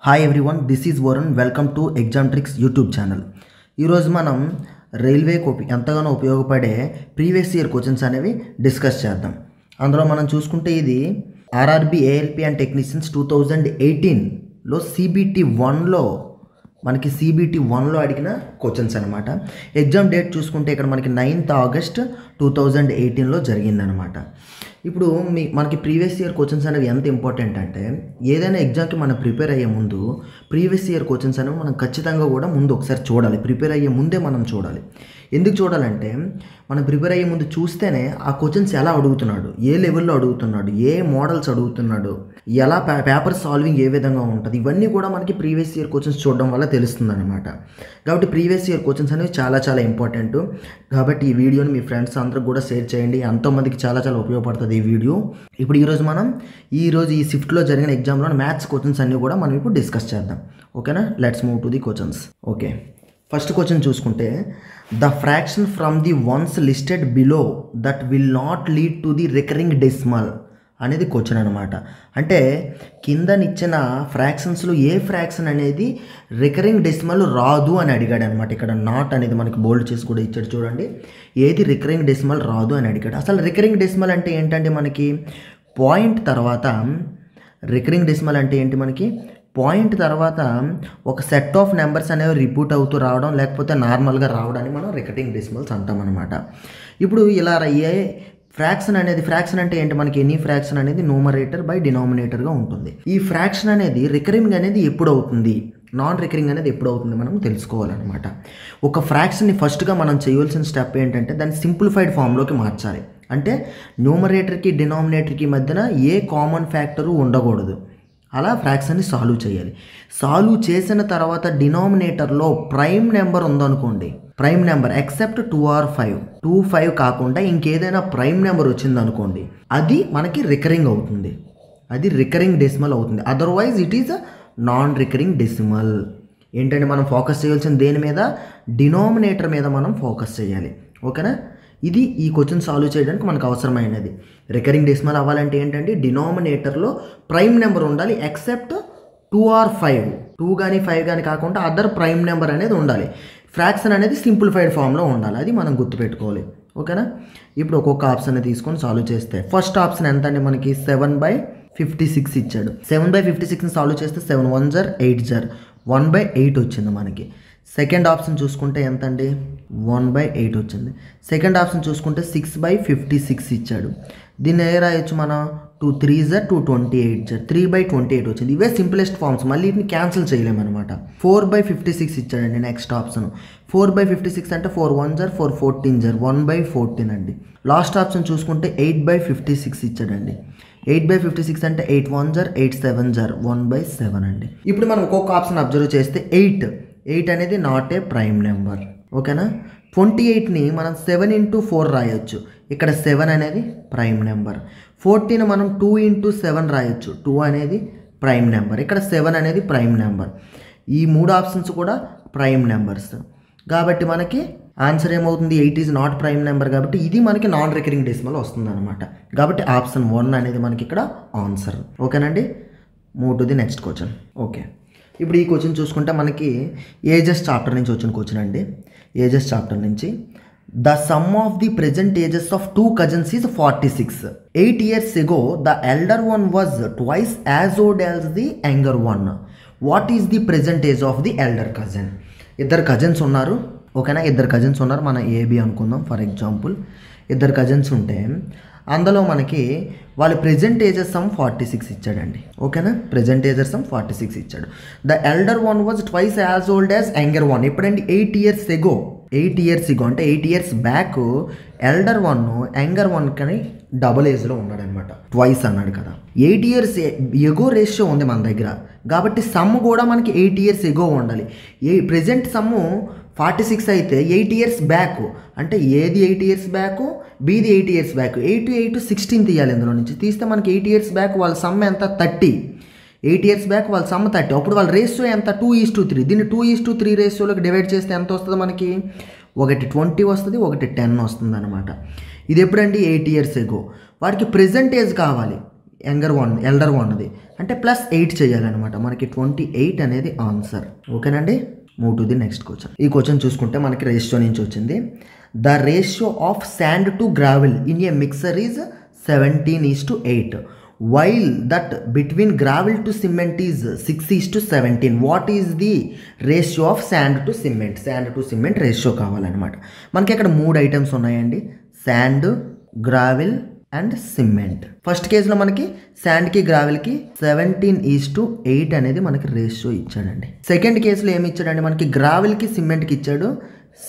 Hi everyone, this is Varun. Welcome to exam tricks YouTube channel. ఈరోజు మనం రైల్వేకి ఎంతగానో ఉపయోగపడే ప్రీవియస్ ఇయర్ క్వశ్చన్స్ అనేవి డిస్కస్ చేద్దాం. అందులో మనం చూసుకుంటే ఇది ఆర్ఆర్బీ ఏఎల్పి అండ్ టెక్నీషియన్స్ 2018లో CBT 1లో అడిగిన క్వశ్చన్స్ అనమాట. ఎగ్జామ్ డేట్ చూసుకుంటే ఇక్కడ మనకి 9th August 2018లో జరిగిందనమాట. ఇప్పుడు మనకి ప్రీవియస్ ఇయర్ క్వశ్చన్స్ అనేవి ఎంత ఇంపార్టెంట్ అంటే, ఏదైనా ఎగ్జామ్కి మనం ప్రిపేర్ అయ్యే ముందు ప్రీవియస్ ఇయర్ క్వశ్చన్స్ అనేవి మనం ఖచ్చితంగా కూడా ముందు ఒకసారి చూడాలి. ప్రిపేర్ అయ్యే ముందే మనం చూడాలి. ఎందుకు చూడాలంటే, మనం ప్రిపేర్ అయ్యే ముందు చూస్తేనే ఆ క్వశ్చన్స్ ఎలా అడుగుతున్నాడు, ఏ లెవెల్లో అడుగుతున్నాడు, ఏ మోడల్స్ అడుగుతున్నాడు, ఎలా పేపర్ సాల్వింగ్ ఏ విధంగా ఉంటుంది, ఇవన్నీ కూడా మనకి ప్రీవియస్ ఇయర్ క్వశ్చన్స్ చూడడం వల్ల తెలుస్తుంది అనమాట. కాబట్టి ప్రీవియస్ ఇయర్ క్వశ్చన్స్ అనేవి చాలా చాలా ఇంపార్టెంట్. కాబట్టి ఈ వీడియోని మీ ఫ్రెండ్స్ అందరికి కూడా షేర్ చేయండి. ఎంతోమందికి చాలా చాలా ఉపయోగపడుతుంది ఈ వీడియో. ఇప్పుడు ఈరోజు ఈ షిఫ్ట్లో జరిగిన ఎగ్జామ్లో మ్యాథ్స్ క్వశ్చన్స్ అన్నీ కూడా మనం ఇప్పుడు డిస్కస్ చేద్దాం. ఓకేనా? Let's move to the questions. Okay, first question చూసుకుంటే, the fraction from the ones listed below that will not lead to the recurring decimal అనేది క్వశ్చన్ అనమాట. అంటే కిందనిచ్చిన ఫ్రాక్షన్స్లో ఏ ఫ్రాక్షన్ అనేది రికరింగ్ డెసిమల్ రాదు అని అడిగాడు అనమాట. ఇక్కడ నాట్ అనేది మనకి బోల్డ్ చేసి కూడా ఇచ్చాడు చూడండి. ఏది రికరింగ్ డెసిమల్ రాదు అని అడిగాడు. అసలు రికరింగ్ డెసిమల్ అంటే ఏంటంటే, మనకి పాయింట్ తర్వాత రికరింగ్ డెసిమల్ అంటే ఏంటి, మనకి పాయింట్ తర్వాత ఒక సెట్ ఆఫ్ నెంబర్స్ అనేవి రిపీట్ అవుతూ రావడం, లేకపోతే నార్మల్గా రావడాన్ని మనం రికరింగ్ డెసిమల్స్ అంటాం అనమాట. ఇప్పుడు ఇలా ఫ్రాక్షన్ అంటే ఏంటి, మనకి ఎనీ ఫ్రాక్షన్ అనేది న్యూమరేటర్ బై డినామినేటర్గా ఉంటుంది. ఈ ఫ్రాక్షన్ అనేది రికరింగ్ అనేది ఎప్పుడు అవుతుంది, నాన్ రికరింగ్ అనేది ఎప్పుడు అవుతుంది మనం తెలుసుకోవాలన్నమాట. ఒక ఫ్రాక్షన్ని ఫస్ట్గా మనం చేయవలసిన స్టెప్ ఏంటంటే, దాన్ని సింప్లిఫైడ్ ఫామ్లోకి మార్చాలి. అంటే న్యూమరేటర్కి డినామినేటర్కి మధ్యన ఏ కామన్ ఫ్యాక్టరు ఉండకూడదు. అలా ఫ్రాక్షన్ని సాల్వ్ చేయాలి. సాల్వ్ చేసిన తర్వాత డినామినేటర్లో ప్రైమ్ నెంబర్ ఉందనుకోండి, ప్రైమ్ నెంబర్ ఎక్సెప్ట్ 2 or 5, 2, 5 కాకుండా ఇంకేదైనా ప్రైమ్ నెంబర్ వచ్చిందనుకోండి, అది మనకి రికరింగ్ అవుతుంది, అది రికరింగ్ డెసిమల్ అవుతుంది. Otherwise it is non recurring decimal. ఏంటంటే మనం ఫోకస్ చేయాల్సిన దేని మీద, డినామినేటర్ మీద మనం ఫోకస్ చేయాలి. ఓకేనా? ఇది ఈ క్వశ్చన్ సాల్వ్ చేయడానికి మనకు అవసరమైనది. రికరింగ్ డెసిమల్ అవ్వాలంటే ఏంటంటే, డినామినేటర్లో ప్రైమ్ నెంబర్ ఉండాలి ఎక్సెప్ట్ 2 or 5, 2 కానీ 5 కానీ కాకుండా అదర్ ప్రైమ్ నెంబర్ అనేది ఉండాలి. ఫ్రాక్షన్ అనేది సింప్లిఫైడ్ ఫామ్లో ఉండాలి. అది మనం గుర్తుపెట్టుకోవాలి. ఓకేనా? ఇప్పుడు ఒక్కొక్క ఆప్షన్ తీసుకొని సాల్వ్ చేస్తే, ఫస్ట్ ఆప్షన్ ఎంత అండి, మనకి 7/56 ఇచ్చాడు. 7/56ని సాల్వ్ చేస్తే 7 1s 8s 1/8 వచ్చింది మనకి. సెకండ్ ఆప్షన్ చూసుకుంటే ఎంత అండి, 1/8 వచ్చింది. సెకండ్ ఆప్షన్ చూసుకుంటే 6/56 ఇచ్చాడు. దీన్ని ఏ రాయొచ్చు మనం, 2 3s 228 3/28 వచ్చింది. ఇవే సింప్లెస్ట్ ఫార్మ్స్, మళ్ళీ వీటిని క్యాన్సిల్ చేయలేమన్నమాట. 4/56 ఇచ్చాడండి నెక్స్ట్ ఆప్షన్. 4/56 అంటే 4 1s 4 14s 1/14 అండి. లాస్ట్ ఆప్షన్ చూసుకుంటే 8/56 ఇచ్చాడండి. 8/56 అంటే 8 1s 8 7s 1/7 అండి. ఇప్పుడు మనం ఒక్కొక్క ఆప్షన్ అబ్జర్వ్ చేస్తే 8 అనేది నాట్ ఏ ప్రైమ్ నెంబర్. ఓకేనా? 28ని మనం 7 into 4 రాయొచ్చు. ఇక్కడ 7 అనేది ప్రైమ్ నెంబర్. 14 మనం 2 into 7 రాయొచ్చు. 2 అనేది ప్రైమ్ నెంబర్. ఇక్కడ 7 అనేది ప్రైమ్ నెంబర్. ఈ 3 ఆప్షన్స్ కూడా ప్రైమ్ నెంబర్స్. కాబట్టి మనకి ఆన్సర్ ఏమవుతుంది, 8 ఈజ్ నాట్ ప్రైమ్ నెంబర్. కాబట్టి ఇది మనకి నాన్ రికరింగ్ డెసిమల్ వస్తుంది అనమాట. కాబట్టి ఆప్షన్ 1 అనేది మనకి ఇక్కడ ఆన్సర్. ఓకేనండి? Move to the next question. Okay, ఇప్పుడు ఈ క్వశ్చన్ చూసుకుంటే మనకి ఏజెస్ చాప్టర్ నుంచి వచ్చిన క్వశ్చన్ అండి. ఏజెస్ చాప్టర్ నుంచి, the sum of the present ages of 2 cousins is 46. 8 years ago the elder one was twice as old as the younger one. What is the present age of the elder cousin? ఇద్దరు cousins ఉన్నారు. ఓకేనా? ఇద్దరు cousins ఉన్నారు. మన AB అనుకుందాం for example. ఇద్దరు cousins ఉంటే అందులో మనకి వాళ్ళ ప్రెజెంట్ ఏజెస్ సమ్ 46 ఇచ్చాడండి. ఓకేనా? ప్రెజెంట్ ఏజెస్ సమ్ 46 ఇచ్చాడు. The elder one was twice as old as younger one. ఎప్పుడండి, 8 years ago. 8 years ago అంటే 8 years back elder one younger one కని డబుల్ ఏజ్లో ఉన్నాడనమాట. ట్వైస్ అన్నాడు కదా. 8 years ఎగో రేషియో ఉంది మన దగ్గర. కాబట్టి సమ్ కూడా మనకి 8 years ఎగో ఉండాలి. ప్రెజెంట్ సమ్ము 46 అయితే 8 years బ్యాక్ అంటే ఏది 8 years బ్యాక్, బీది 8 years బ్యాక్. 8 8 16 తీయాలి. ఇందులో నుంచి తీస్తే మనకి 8 years బ్యాక్ వాళ్ళ సమ్ ఎంత, 30. 8 years బ్యాక్ వాళ్ళ సమ్ 30. అప్పుడు వాళ్ళ రేషియో ఎంత, 2:3. దీన్ని 2:3 రేషియోలోకి డివైడ్ చేస్తే ఎంత వస్తుంది మనకి, ఒకటి 20 వస్తుంది, ఒకటి 10 వస్తుంది అనమాట. ఇది ఎప్పుడండి, 8 years ago. వాడికి ప్రెజెంట్ ఏజ్ కావాలి, ఎల్డర్ వన్ది. అంటే +8 చేయాలన్నమాట. మనకి 28 అనేది ఆన్సర్. ఓకేనండి. Move to the next question. ఈ క్వశ్చన్ చూసుకుంటే మనకి రేషియో నుంచి వచ్చింది. The ratio of sand to gravel in a mixer is 17:8. While that between gravel to cement is 6:17. What is the ratio of sand to cement? Sand to cement ratio కావాలన్నమాట. మనకి ఇక్కడ 3 items ఉన్నాయండి. Sand, gravel and cement. First కేసులో మనకి శాండ్కి గ్రావెల్కి 17:8 అనేది మనకి ratio ఇచ్చాడండి. Second కేసులో ఏమి ఇచ్చాడండి, మనకి గ్రావెల్కి సిమెంట్కి ఇచ్చాడు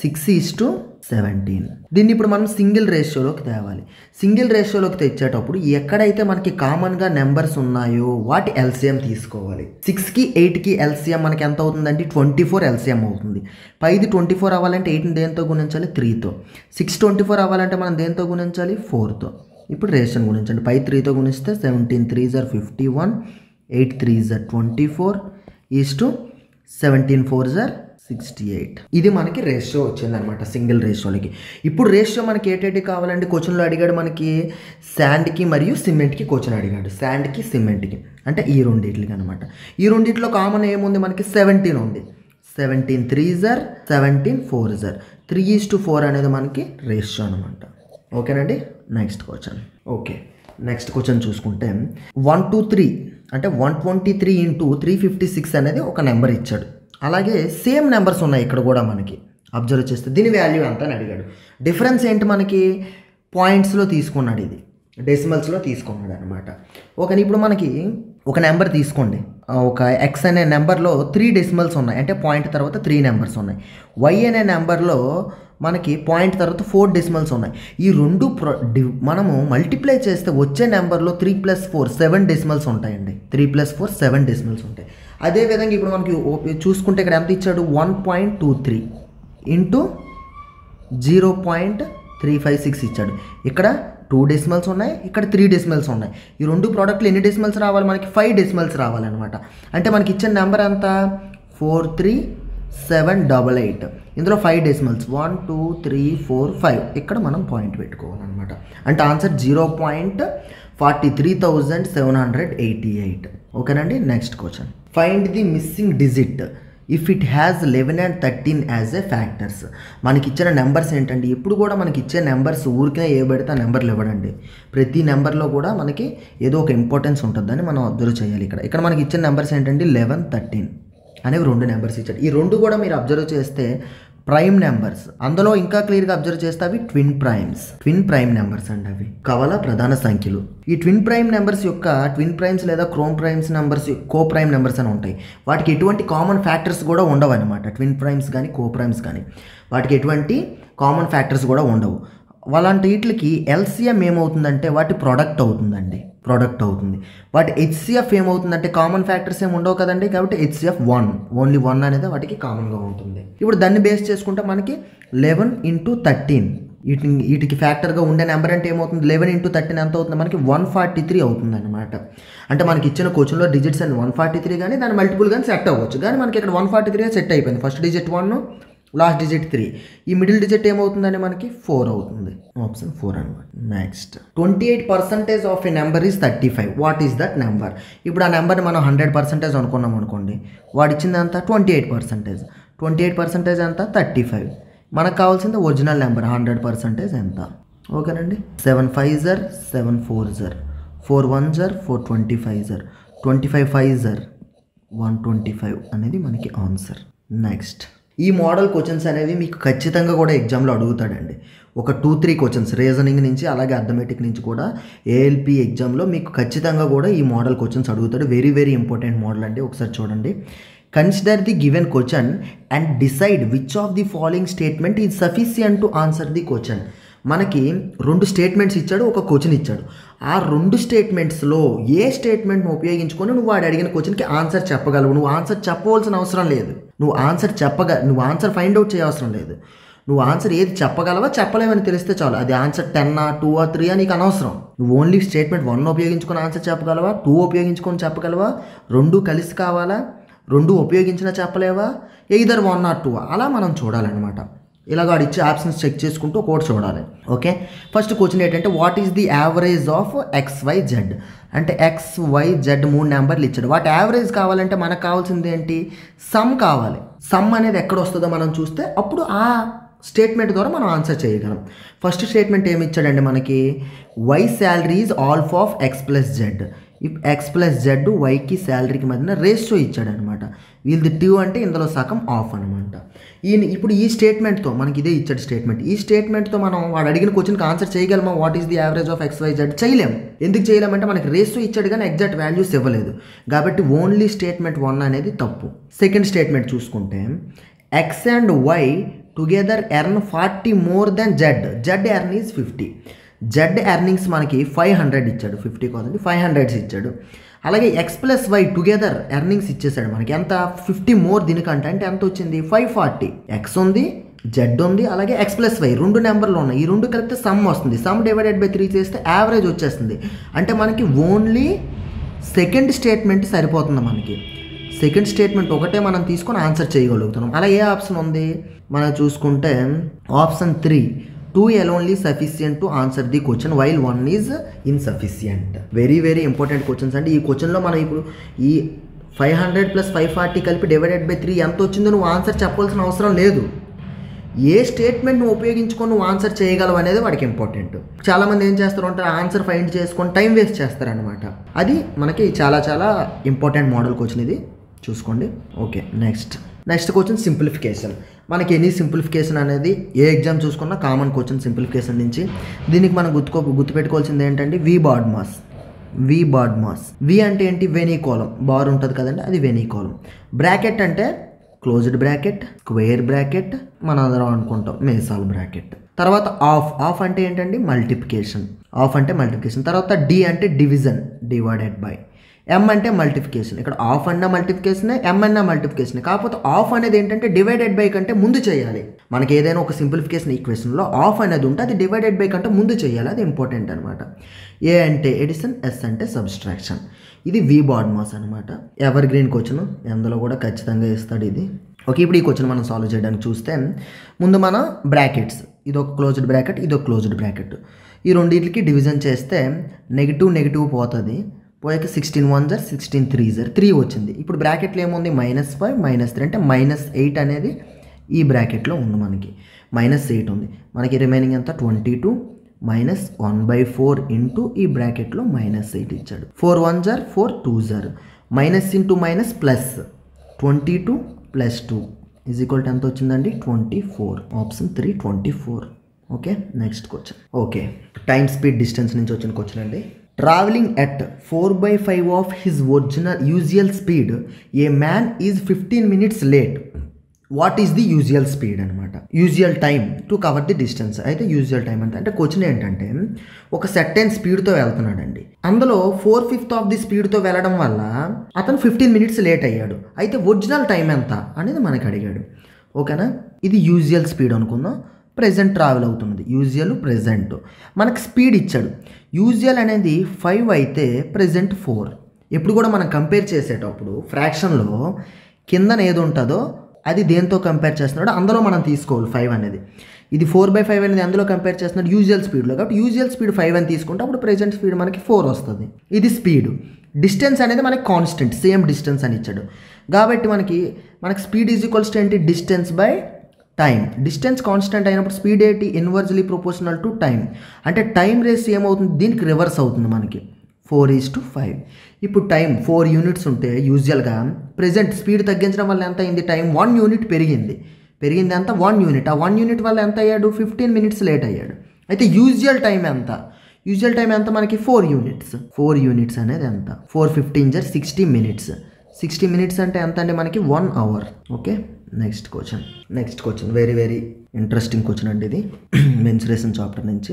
6:17. దీన్ని ఇప్పుడు మనం సింగిల్ రేషియోలోకి తేవాలి. సింగిల్ రేషియోలోకి తెచ్చేటప్పుడు ఎక్కడైతే మనకి కామన్గా నెంబర్స్ ఉన్నాయో వాటి ఎల్సిఎం తీసుకోవాలి. 6కి 8కి ఎల్సిఎం మనకి ఎంత అవుతుందంటే 24 ఎల్సిఎం అవుతుంది. పైది 24 అవ్వాలంటే 8ని దేంతో గుణించాలి? 3తో. 6 24 అవ్వాలంటే మనం దేంతో గుణించాలి? 4తో. ఇప్పుడు రేషియోని గుణించండి. పై 3తో గుణిస్తే 17 3s are 51, 8 3s are 24 17 4s are 68. ఇది మనకి రేషియో వచ్చిందనమాట సింగిల్ రేషియోలకి. ఇప్పుడు రేషియో మనకి ఏటేటి కావాలండి? క్వశ్చన్లో అడిగాడు మనకి శాండ్కి మరియు సిమెంట్కి క్వశ్చన్ అడిగాడు. శాండ్కి సిమెంట్కి అంటే ఈ రెండింటికి అనమాట. ఈ రెండింటిలో కామన్ ఏముంది? మనకి 17 ఉంది. 17 3s are 17 4s are 3:4 అనేది మనకి రేషియో అనమాట. ఓకేనండి. Next question. Okay, next question చూసుకుంటే 1 2 3 అంటే 123 × 356 అనేది ఒక నెంబర్ ఇచ్చాడు. అలాగే సేమ్ నెంబర్స్ ఉన్నాయి ఇక్కడ కూడా మనకి. అబ్జర్వ్ చేస్తే దీని వాల్యూ ఎంత అని అడిగాడు. డిఫరెన్స్ ఏంటి? మనకి పాయింట్స్లో తీసుకున్నాడు, ఇది డెసిమల్స్లో తీసుకున్నాడు అనమాట. ఓకే, ఇప్పుడు మనకి ఒక నెంబర్ తీసుకోండి. ఒక ఎక్స్ అనే నెంబర్లో 3 డెసిమల్స్ ఉన్నాయి, అంటే పాయింట్ తర్వాత 3 నెంబర్స్ ఉన్నాయి. వై అనే నెంబర్లో మనకి పాయింట్ తర్వాత 4 డెసిమల్స్ ఉన్నాయి. ఈ రెండు మనము మల్టిప్లై చేస్తే వచ్చే నెంబర్లో 3 + 4 7 డెసిమల్స్ ఉంటాయండి. 3 + 4 7 డెసిమల్స్ ఉంటాయి. అదేవిధంగా ఇప్పుడు మనకి చూసుకుంటే ఇక్కడ ఎంత ఇచ్చాడు? 1.23 × 0.356 ఇచ్చాడు. ఇక్కడ 2 డెసిమల్స్ ఉన్నాయి, ఇక్కడ 3 డెసిమల్స్ ఉన్నాయి. ఈ రెండు ప్రోడక్ట్లు ఎన్ని డెసిమల్స్ రావాలి? మనకి 5 డెసిమల్స్ రావాలన్నమాట. అంటే మనకి ఇచ్చిన నెంబర్ ఎంత? 43788. ఇందులో 5 డెసిమల్స్ 1 2 3 4 5. ఇక్కడ మనం పాయింట్ పెట్టుకోవాలన్నమాట. అంటే ఆన్సర్ 0.43,788. ఓకేనండి. Next question. Find the missing digit if it has 11 and 13 as a factors. మనకి ఇచ్చిన నెంబర్స్ ఏంటండి? ఎప్పుడు కూడా మనకి ఇచ్చే నెంబర్స్ ఊరికే ఏ పెడితే ఆ నెంబర్లు ఇవ్వడండి. ప్రతి నెంబర్లో కూడా మనకి ఏదో ఒక ఇంపార్టెన్స్ ఉంటుందని మనం అబ్జర్వ్ చేయాలి. ఇక్కడ మనకి ఇచ్చిన నెంబర్స్ ఏంటంటే 11 13 అనేవి 2 నెంబర్స్ ఇచ్చాడు. ఈ 2 కూడా మీరు అబ్జర్వ్ చేస్తే ప్రైమ్ నెంబర్స్. అందులో ఇంకా క్లియర్గా అబ్జర్వ్ చేస్తే అవి ట్విన్ ప్రైమ్ నెంబర్స్ అండి. అవి కవల ప్రధాన సంఖ్యలు. ఈ ట్విన్ ప్రైమ్ నెంబర్స్ యొక్క ట్విన్ ప్రైమ్స్ లేదా క్రోమ్ ప్రైమ్స్ నెంబర్స్ కో ప్రైమ్ నెంబర్స్ అని ఉంటాయి. వాటికి ఎటువంటి కామన్ ఫ్యాక్టర్స్ కూడా ఉండవు అనమాట. ట్విన్ ప్రైమ్స్ కానీ కో ప్రైమ్స్ కానీ వాటికి ఎటువంటి కామన్ ఫ్యాక్టర్స్ కూడా ఉండవు. అలాంటి వీటికి ఎల్సిఎం ఏమవుతుందంటే వాటి ప్రోడక్ట్ అవుతుంది. వాటి హెచ్సిఎఫ్ ఏమవుతుందంటే కామన్ ఫ్యాక్టర్స్ ఏమి ఉండవు కదండి. కాబట్టి హెచ్సిఎఫ్ 1, ఓన్లీ 1 అనేది వాటికి కామన్గా ఉంటుంది. ఇప్పుడు దాన్ని బేస్ చేసుకుంటే మనకి 11 × 13 వీటికి ఫ్యాక్టర్గా ఉండే నెంబర్ అంటే ఏమవుతుంది? 11 × 13 ఎంత అవుతుంది? మనకి 143 అవుతుంది అనమాట. అంటే మనకి ఇచ్చిన క్వశ్చన్లో డిజిట్స్ అని 143 కానీ దాని మల్టిపుల్ కానీ సెట్ అవ్వచ్చు. కానీ మనకి ఇక్కడ 143 సెట్ అయిపోయింది. First digit 1, last digit 3. ఈ మిడిల్ డిజిట్ ఏమవుతుందండి? మనకి 4 అవుతుంది. ఆప్షన్ 4 అనమాట. Next 28% of A number is 35. What is that number? ఇప్పుడు ఆ నెంబర్ని మనం 100% అనుకున్నాం అనుకోండి. వాడు ఇచ్చింది అంతా 28%. 28% ఎంత? 35. మనకు కావాల్సింది ఒరిజినల్ నెంబర్ 100% ఎంత? ఓకేనండి. 7 5s are 7 4s are 4 1s are 4 25s are 25 5s are 125 అనేది మనకి ఆన్సర్. నెక్స్ట్ ఈ మోడల్ క్వశ్చన్స్ అనేవి మీకు ఖచ్చితంగా కూడా ఎగ్జామ్లో అడుగుతాడండి. ఒక 2-3 క్వశ్చన్స్ రీజనింగ్ నుంచి అలాగే అర్థమెటిక్ నుంచి కూడా ఏఎల్పి ఎగ్జామ్లో మీకు ఖచ్చితంగా కూడా ఈ మోడల్ క్వశ్చన్స్ అడుగుతాడు. వెరీ వెరీ ఇంపార్టెంట్ మోడల్ అండి. ఒకసారి చూడండి. Consider the given question and decide which of the following statement is sufficient to answer the question. మనకి 2 స్టేట్మెంట్స్ ఇచ్చాడు, ఒక క్వశ్చన్ ఇచ్చాడు. ఆ 2 స్టేట్మెంట్స్లో ఏ స్టేట్మెంట్ను ఉపయోగించుకొని నువ్వు వాడు అడిగిన క్వశ్చన్కి ఆన్సర్ చెప్పగలవు. నువ్వు ఆన్సర్ చెప్పవలసిన అవసరం లేదు. నువ్వు ఆన్సర్ ఫైండ్ అవుట్ చేయవసరం లేదు. నువ్వు ఆన్సర్ ఏది చెప్పగలవా చెప్పలేవని తెలిస్తే చాలు. అది ఆన్సర్ 10 2 3 నీకు అనవసరం. నువ్వు ఓన్లీ స్టేట్మెంట్ 1 ఉపయోగించుకొని ఆన్సర్ చెప్పగలవా, 2 ఉపయోగించుకొని చెప్పగలవా, 2 కలిసి కావాలా, 2 ఉపయోగించినా చెప్పలేవా, ఎయిదర్ 1 or 2 అలా మనం చూడాలన్నమాట. ఇలాగ వాడు ఇచ్చే ఆప్షన్స్ చెక్ చేసుకుంటూ కోడ్ చూడాలి. ఓకే, ఫస్ట్ క్వశ్చన్ ఏంటంటే what is the average of XYZ అంటే XYZ 3 నెంబర్లు ఇచ్చాడు. వాటి యావరేజ్ కావాలంటే మనకు కావాల్సింది ఏంటి, సమ్ కావాలి. సమ్ అనేది ఎక్కడ వస్తుందో మనం చూస్తే అప్పుడు ఆ స్టేట్మెంట్ ద్వారా మనం ఆన్సర్ చేయగలం. ఫస్ట్ స్టేట్మెంట్ ఏమి ఇచ్చాడండి మనకి, y salary is alpha of X+Z. If X+Z వైకి శాలరీకి మధ్యన రేషియో ఇచ్చాడు అనమాట. వీళ్ళది 2 అంటే ఇందులో సగం ఆఫ్ అనమాట. ఇప్పుడు ఈ స్టేట్మెంట్తో మనకి ఇదే ఇచ్చాడు స్టేట్మెంట్. ఈ స్టేట్మెంట్తో మనం వాడు అడిగిన క్వశ్చన్కి ఆన్సర్ చేయగలమా, what is the average of XYZ? చేయలేము. ఎందుకు చేయలేమంటే మనకి రేషియో ఇచ్చాడు కానీ ఎగ్జాక్ట్ వాల్యూస్ ఇవ్వలేదు కాబట్టి ఓన్లీ స్టేట్మెంట్ 1 అనేది తప్పు. సెకండ్ స్టేట్మెంట్ చూసుకుంటే X and Y together earn 40 more than Z earn is 50. Z earnings మనకి 500 ఇచ్చాడు, 50 కాదండి 500 ఇచ్చాడు. అలాగే X+Y టుగెదర్ ఎర్నింగ్స్ ఇచ్చేసాడు మనకి ఎంత, 50 more దీనికంటే. అంటే ఎంత వచ్చింది, 540. X ఉంది, Z ఉంది, అలాగే X+Y 2 నెంబర్లు ఉన్నాయి. ఈ 2 కలిపితే సమ్ వస్తుంది. సమ్ డివైడెడ్ బై 3 చేస్తే యావరేజ్ వచ్చేస్తుంది. అంటే మనకి ఓన్లీ సెకండ్ స్టేట్మెంట్ సరిపోతుంది. మనకి సెకండ్ స్టేట్మెంట్ ఒకటే మనం తీసుకొని ఆన్సర్ చేయగలుగుతున్నాం. అలా ఏ ఆప్షన్ ఉంది మనం చూసుకుంటే option 3 2 alone is sufficient to answer the question while 1 is insufficient. Very very important questions అండి. ఈ క్వశ్చన్లో మనం ఇప్పుడు ఈ 500 + 540 కలిపి డివైడెడ్ బై 3 ఎంత వచ్చిందో నువ్వు ఆన్సర్ చెప్పాల్సిన అవసరం లేదు. ఏ స్టేట్మెంట్ నువ్వు ఉపయోగించుకొని నువ్వు ఆన్సర్ చేయగలవు అనేది వాడికి ఇంపార్టెంట్. చాలామంది ఏం చేస్తారు అంటే ఆన్సర్ ఫైండ్ చేసుకొని టైం వేస్ట్ చేస్తారనమాట. అది మనకి చాలా చాలా ఇంపార్టెంట్ మోడల్ క్వశ్చన్ ఇది, చూసుకోండి. Okay, next question simplification. మనకి ఎనీ సింప్లిఫికేషన్ అనేది ఏ ఎగ్జామ్ చూసుకున్నా కామన్ క్వశ్చన్ సింప్లిఫికేషన్ నుంచి. దీనికి మనం గుర్తుపెట్టుకోవాల్సింది ఏంటంటే వి బాడ్ మాస్. వి అంటే ఏంటి, వెనీ కాలం. బార్ ఉంటుంది కదండి, అది వెనీ కాలం. బ్రాకెట్ అంటే క్లోజ్డ్ బ్రాకెట్, స్క్వేర్ బ్రాకెట్, మన అందరం అనుకుంటాం మేసాల్ బ్రాకెట్. తర్వాత ఆఫ్ అంటే ఏంటండి, మల్టిప్లికేషన్. తర్వాత డి అంటే డివిజన్, డివైడెడ్ బై. ఎం అంటే మల్టిఫికేషన్. ఇక్కడ ఆఫ్ అన్న మల్టిఫికేషనే, ఎం అన్న మల్టిఫికేషన్. కాకపోతే ఆఫ్ అనేది ఏంటంటే డివైడెడ్ బై కంటే ముందు చేయాలి. మనకి ఏదైనా ఒక సింప్లిఫికేషన్ ఈక్వేషన్లో ఆఫ్ అనేది ఉంటే అది డివైడెడ్ బై కంటే ముందు చేయాలి, అది ఇంపార్టెంట్ అనమాట. ఏ అంటే ఎడిషన్, ఎస్ అంటే సబ్స్ట్రాక్షన్. ఇది వి బాడ్ మాస్ అనమాట. ఎవర్ గ్రీన్ క్వశ్చన్, అందులో కూడా ఖచ్చితంగా ఇస్తాడు ఇది. ఓకే, ఇప్పుడు ఈ క్వశ్చన్ మనం సాల్వ్ చేయడానికి చూస్తే ముందు మన బ్రాకెట్స్, ఇది ఒక క్లోజ్డ్ బ్రాకెట్, ఇది ఒక క్లోజ్డ్ బ్రాకెట్. ఈ రెండింటికి డివిజన్ చేస్తే నెగిటివ్ పోతుంది. పోయాక 16 1 జర్ 16 3 జర్ 3 వచ్చింది. ఇప్పుడు బ్రాకెట్లో ఏముంది, -5 -3 అంటే -8 అనేది ఈ బ్రాకెట్లో ఉంది. మనకి -8 ఉంది. మనకి రిమైనింగ్ ఎంత, 22 -1/4 ఇంటూ ఈ బ్రాకెట్లో -8 ఇచ్చాడు. 4 1 జర్ 4 2 జర్ minus into minus plus 22 + 2 is equal to ఎంత వచ్చిందండి, 24. Option 3 24. Okay, next question. Okay, time speed distance నుంచి వచ్చిన క్వశ్చన్ అండి. Traveling at 4/5 of his usual speed, a man is 15 minutes late. What is the usual speed అనమాట, usual time to cover the distance. అయితే usual time అంటే question ఏంటంటే ఒక certain స్పీడ్తో వెళ్తున్నాడండి. అందులో 4/5 ఆఫ్ ది స్పీడ్తో వెళ్ళడం వల్ల అతను 15 minutes లేట్ అయ్యాడు. అయితే ఒరిజినల్ టైం ఎంత అనేది మనకి అడిగాడు. ఓకేనా, ఇది యూజువల్ స్పీడ్ అనుకుందాం. ప్రెజెంట్ ట్రావెల్ అవుతున్నది, యూజువల్ ప్రెజెంట్. మనకు స్పీడ్ ఇచ్చాడు. యూజువల్ అనేది 5 అయితే ప్రెజెంట్ 4. ఎప్పుడు కూడా మనం కంపేర్ చేసేటప్పుడు ఫ్రాక్షన్లో కిందన ఏది ఉంటుందో అది దేంతో కంపేర్ చేస్తున్నాడో అందులో మనం తీసుకోవాలి 5 అనేది. ఇది 4/5 అనేది అందులో కంపేర్ చేస్తున్నాడు యూజువల్ స్పీడ్లో. కాబట్టి యూజువల్ స్పీడ్ 5 అని తీసుకుంటే అప్పుడు ప్రెజెంట్ స్పీడ్ మనకి 4 వస్తుంది. ఇది స్పీడ్. డిస్టెన్స్ అనేది మనకి కాన్స్టెంట్, సేమ్ డిస్టెన్స్ అని ఇచ్చాడు. కాబట్టి మనకి స్పీడ్ ఈజ్ ఈక్వల్స్ టు ఏంటి, distance by time. Distance constant అయినప్పుడు స్పీడ్ ఏంటి, ఇన్వర్స్లీ ప్రొపోర్షనల్ టు టైం. అంటే టైం రేస్ ఏమవుతుంది, దీనికి రివర్స్ అవుతుంది మనకి, 4:5. ఇప్పుడు టైం 4 యూనిట్స్ ఉంటే యూజువల్గా ప్రెజెంట్ స్పీడ్ తగ్గించడం వల్ల ఎంత అయింది, టైం 1 యూనిట్ పెరిగింది ఎంత, 1 యూనిట్. ఆ 1 యూనిట్ వల్ల ఎంత అయ్యాడు, 15 minutes లేట్ అయ్యాడు. అయితే యూజువల్ టైం ఎంత, మనకి 4 యూనిట్స్. 4 యూనిట్స్ అనేది ఎంత, 4 15 జర్ 60 minutes. 60 minutes అంటే ఎంత అండి, మనకి 1 hour. Okay, next question very very interesting question అండి ఇది, మెన్సురేషన్ చాప్టర్ నుంచి.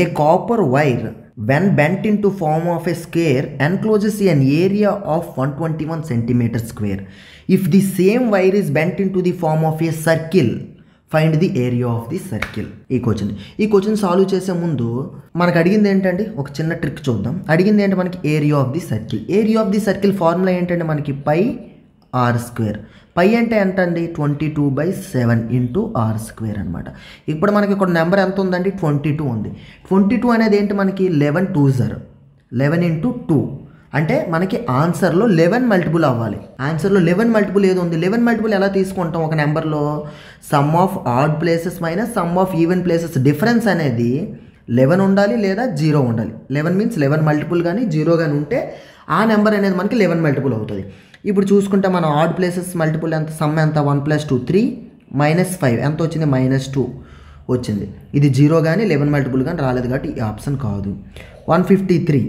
A copper wire when bent in to form of a square encloses an area of 121 cm². If the same wire is bent in to the form of a circle, find the area of the circle. ఈ question solve చేసే ముందు మనకు అడిగింది ఏంటండి, ఒక చిన్న trick చూద్దాం. అడిగింది ఏంటి మనకి, area of the circle. Area of the circle formula ఏంటంటే మనకి πr/2. r². పై అంటే ఎంత అండి 22/7 ఇంటూ r² అనమాట. ఇప్పుడు మనకి ఇక్కడ నెంబర్ ఎంత ఉందండి 22 ఉంది. 22 అనేది ఏంటి మనకి 11 2s 11 ఇంటూ 2 అంటే మనకి ఆన్సర్లో 11 మల్టిపుల్ అవ్వాలి. ఆన్సర్లో 11 మల్టిపుల్ ఏది ఉంది? 11 మల్టిపుల్ ఎలా తీసుకుంటాం? ఒక నెంబర్లో some of odd places minus sum of even places difference అనేది 11 ఉండాలి లేదా 0 ఉండాలి. 11 మీన్స్ 11 మల్టిపుల్ కానీ 0 కానీ ఉంటే ఆ నెంబర్ అనేది మనకి 11 మల్టిపుల్ అవుతుంది. ఇప్పుడు చూసుకుంటే మనం ఆడ్ ప్లేసెస్ మల్టిపుల్ ఎంత? సమ్ ఎంత? 1 + 2 3 -5 ఎంత వచ్చింది? -2 వచ్చింది. ఇది 0 కానీ 11 మల్టిపుల్ కానీ రాలేదు కాబట్టి ఈ ఆప్షన్ కాదు. 153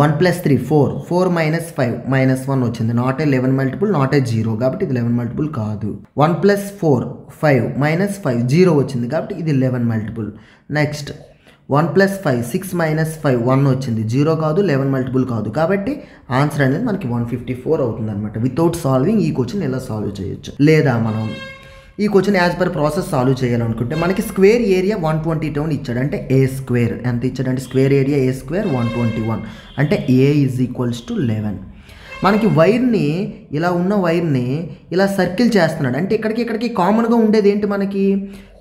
1 + 3 4 4 - 5 -1 వచ్చింది. Not a 11 multiple, not a 0 కాబట్టి ఇది 11 మల్టిపుల్ కాదు. 1 + 4 5 -5 0 వచ్చింది కాబట్టి ఇది 11 మల్టిపుల్. నెక్స్ట్ 1 + 5 6 - 5 1 వచ్చింది. 0 కాదు, 11 మల్టిపుల్ కాదు కాబట్టి ఆన్సర్ అనేది మనకి 154 అవుతుంది అనమాట. వితౌట్ సాల్వింగ్ ఈ క్వశ్చన్ ఇలా సాల్వ్ చేయొచ్చు. లేదా మనం ఈ question as per process solve చేయాలనుకుంటే మనకి స్క్వేర్ ఏరియా 122 ఇచ్చాడు. అంటే A² ఎంత ఇచ్చాడంటే స్క్వేర్ ఏరియా A² 121 అంటే A = 11. మనకి వైర్ని ఇలా ఉన్న వైర్ని ఇలా సర్కిల్ చేస్తున్నాడు. అంటే ఇక్కడికి కామన్గా ఉండేది ఏంటి మనకి?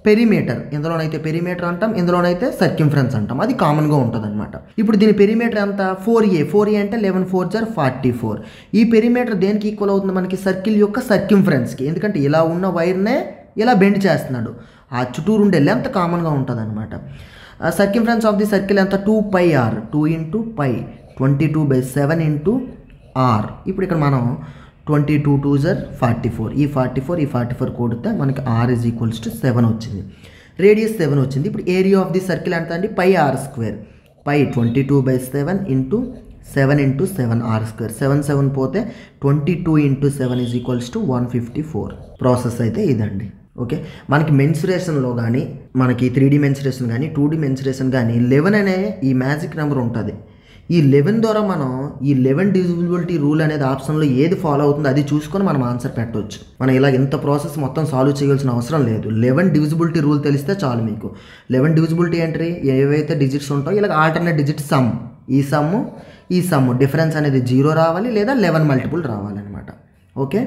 పెరిమీటర్. ఇందులోనైతే పెరిమీటర్ అంటాం, ఇందులోనైతే సర్కింఫరెన్స్ అంటాం. అది కామన్గా ఉంటుంది అనమాట. ఇప్పుడు దీని పెరిమీటర్ ఎంత? 4A అంటే 11 4 44. ఈ పెరిమీటర్ దేనికి ఈక్వల్ అవుతుంది మనకి? సర్కిల్ యొక్క సర్కింఫరెన్స్కి. ఎందుకంటే ఇలా ఉన్న వైర్నే ఇలా బెండ్ చేస్తున్నాడు. ఆ చుట్టూరు ఉండే లెంత్ కామన్గా ఉంటుంది అనమాట. సర్కింఫరెన్స్ ఆఫ్ ది సర్కిల్ ఎంత? 2πr 2 × π 22/7 into r. ఇప్పుడు ఇక్కడ మనం 22 2s 44 ఈ 44 కూడితే మనకి r = 7 వచ్చింది. రేడియస్ 7 వచ్చింది. ఇప్పుడు ఏరియా ఆఫ్ ది సర్కిల్ ఎంత అండి? πr². π 22/7 into 7 × 7 r². 7 7 పోతే 22 × 7 = 154. ప్రాసెస్ అయితే ఇదండి. ఓకే, మనకి మెన్సురేషన్లో కానీ మనకి 3D మెన్సురేషన్ కానీ 2D మెన్సురేషన్ కానీ 11 అనే ఈ మ్యాజిక్ నెంబర్ ఉంటుంది. ఈ 11 ద్వారా మనం ఈ 11 డివిజిబిలిటీ రూల్ అనేది ఆప్షన్లో ఏది ఫాలో అవుతుందో అది చూసుకొని మనం ఆన్సర్ పెట్టవచ్చు. మనం ఇలా ఇంత ప్రాసెస్ మొత్తం సాల్వ్ చేయాల్సిన అవసరం లేదు. 11 డివిజిబిలిటీ రూల్ తెలిస్తే చాలు మీకు. 11 డివిజిబిలిటీ ఎంట్రీ ఏవైతే డిజిట్స్ ఉంటాయో ఇలా ఆల్టర్నేట్ డిజిట్ సమ్, ఈ సమ్ డిఫరెన్స్ అనేది 0 రావాలి లేదా 11 మల్టిపుల్ రావాలన్నమాట. Okay,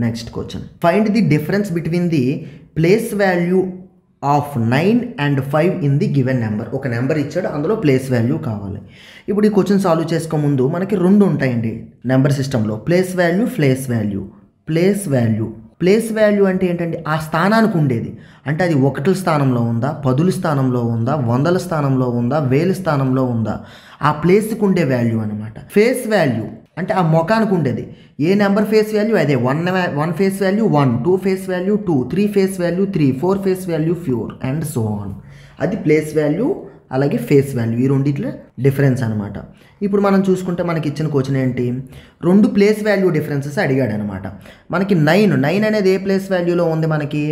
next question. Find the difference between the place value of 9 and 5 in the given number. ఒక నెంబర్ ఇచ్చాడు, అందులో ప్లేస్ వాల్యూ కావాలి. ఇప్పుడు ఈ క్వశ్చన్ సాల్వ్ చేసుకో ముందు మనకి 2 ఉంటాయండి నెంబర్ సిస్టంలో, ప్లేస్ వాల్యూ ప్లేస్ వాల్యూ అంటే ఏంటంటే ఆ స్థానానికి ఉండేది. అంటే అది 1ల స్థానంలో ఉందా, 10ల స్థానంలో ఉందా, 100ల స్థానంలో ఉందా, 1000 స్థానంలో ఉందా, ఆ ప్లేస్కి ఉండే వాల్యూ అనమాట. ఫేస్ వాల్యూ అంటే ఆ మొఖానికి ఉండేది. ఏ నెంబర్ ఫేస్ వాల్యూ అదే. 1 face value 1, 2 face value 2, 3 face value 3, 4 face value 4 and so on. అది ప్లేస్ వాల్యూ అలాగే ఫేస్ వాల్యూ, ఈ రెండిట్లో డిఫరెన్స్ అనమాట. ఇప్పుడు మనం చూసుకుంటే మనకి ఇచ్చిన క్వశ్చన్ ఏంటి? 2 ప్లేస్ వాల్యూ డిఫరెన్సెస్ అడిగాడు అనమాట. మనకి 9 అనేది ఏ ప్లేస్ వాల్యూలో ఉంది? మనకి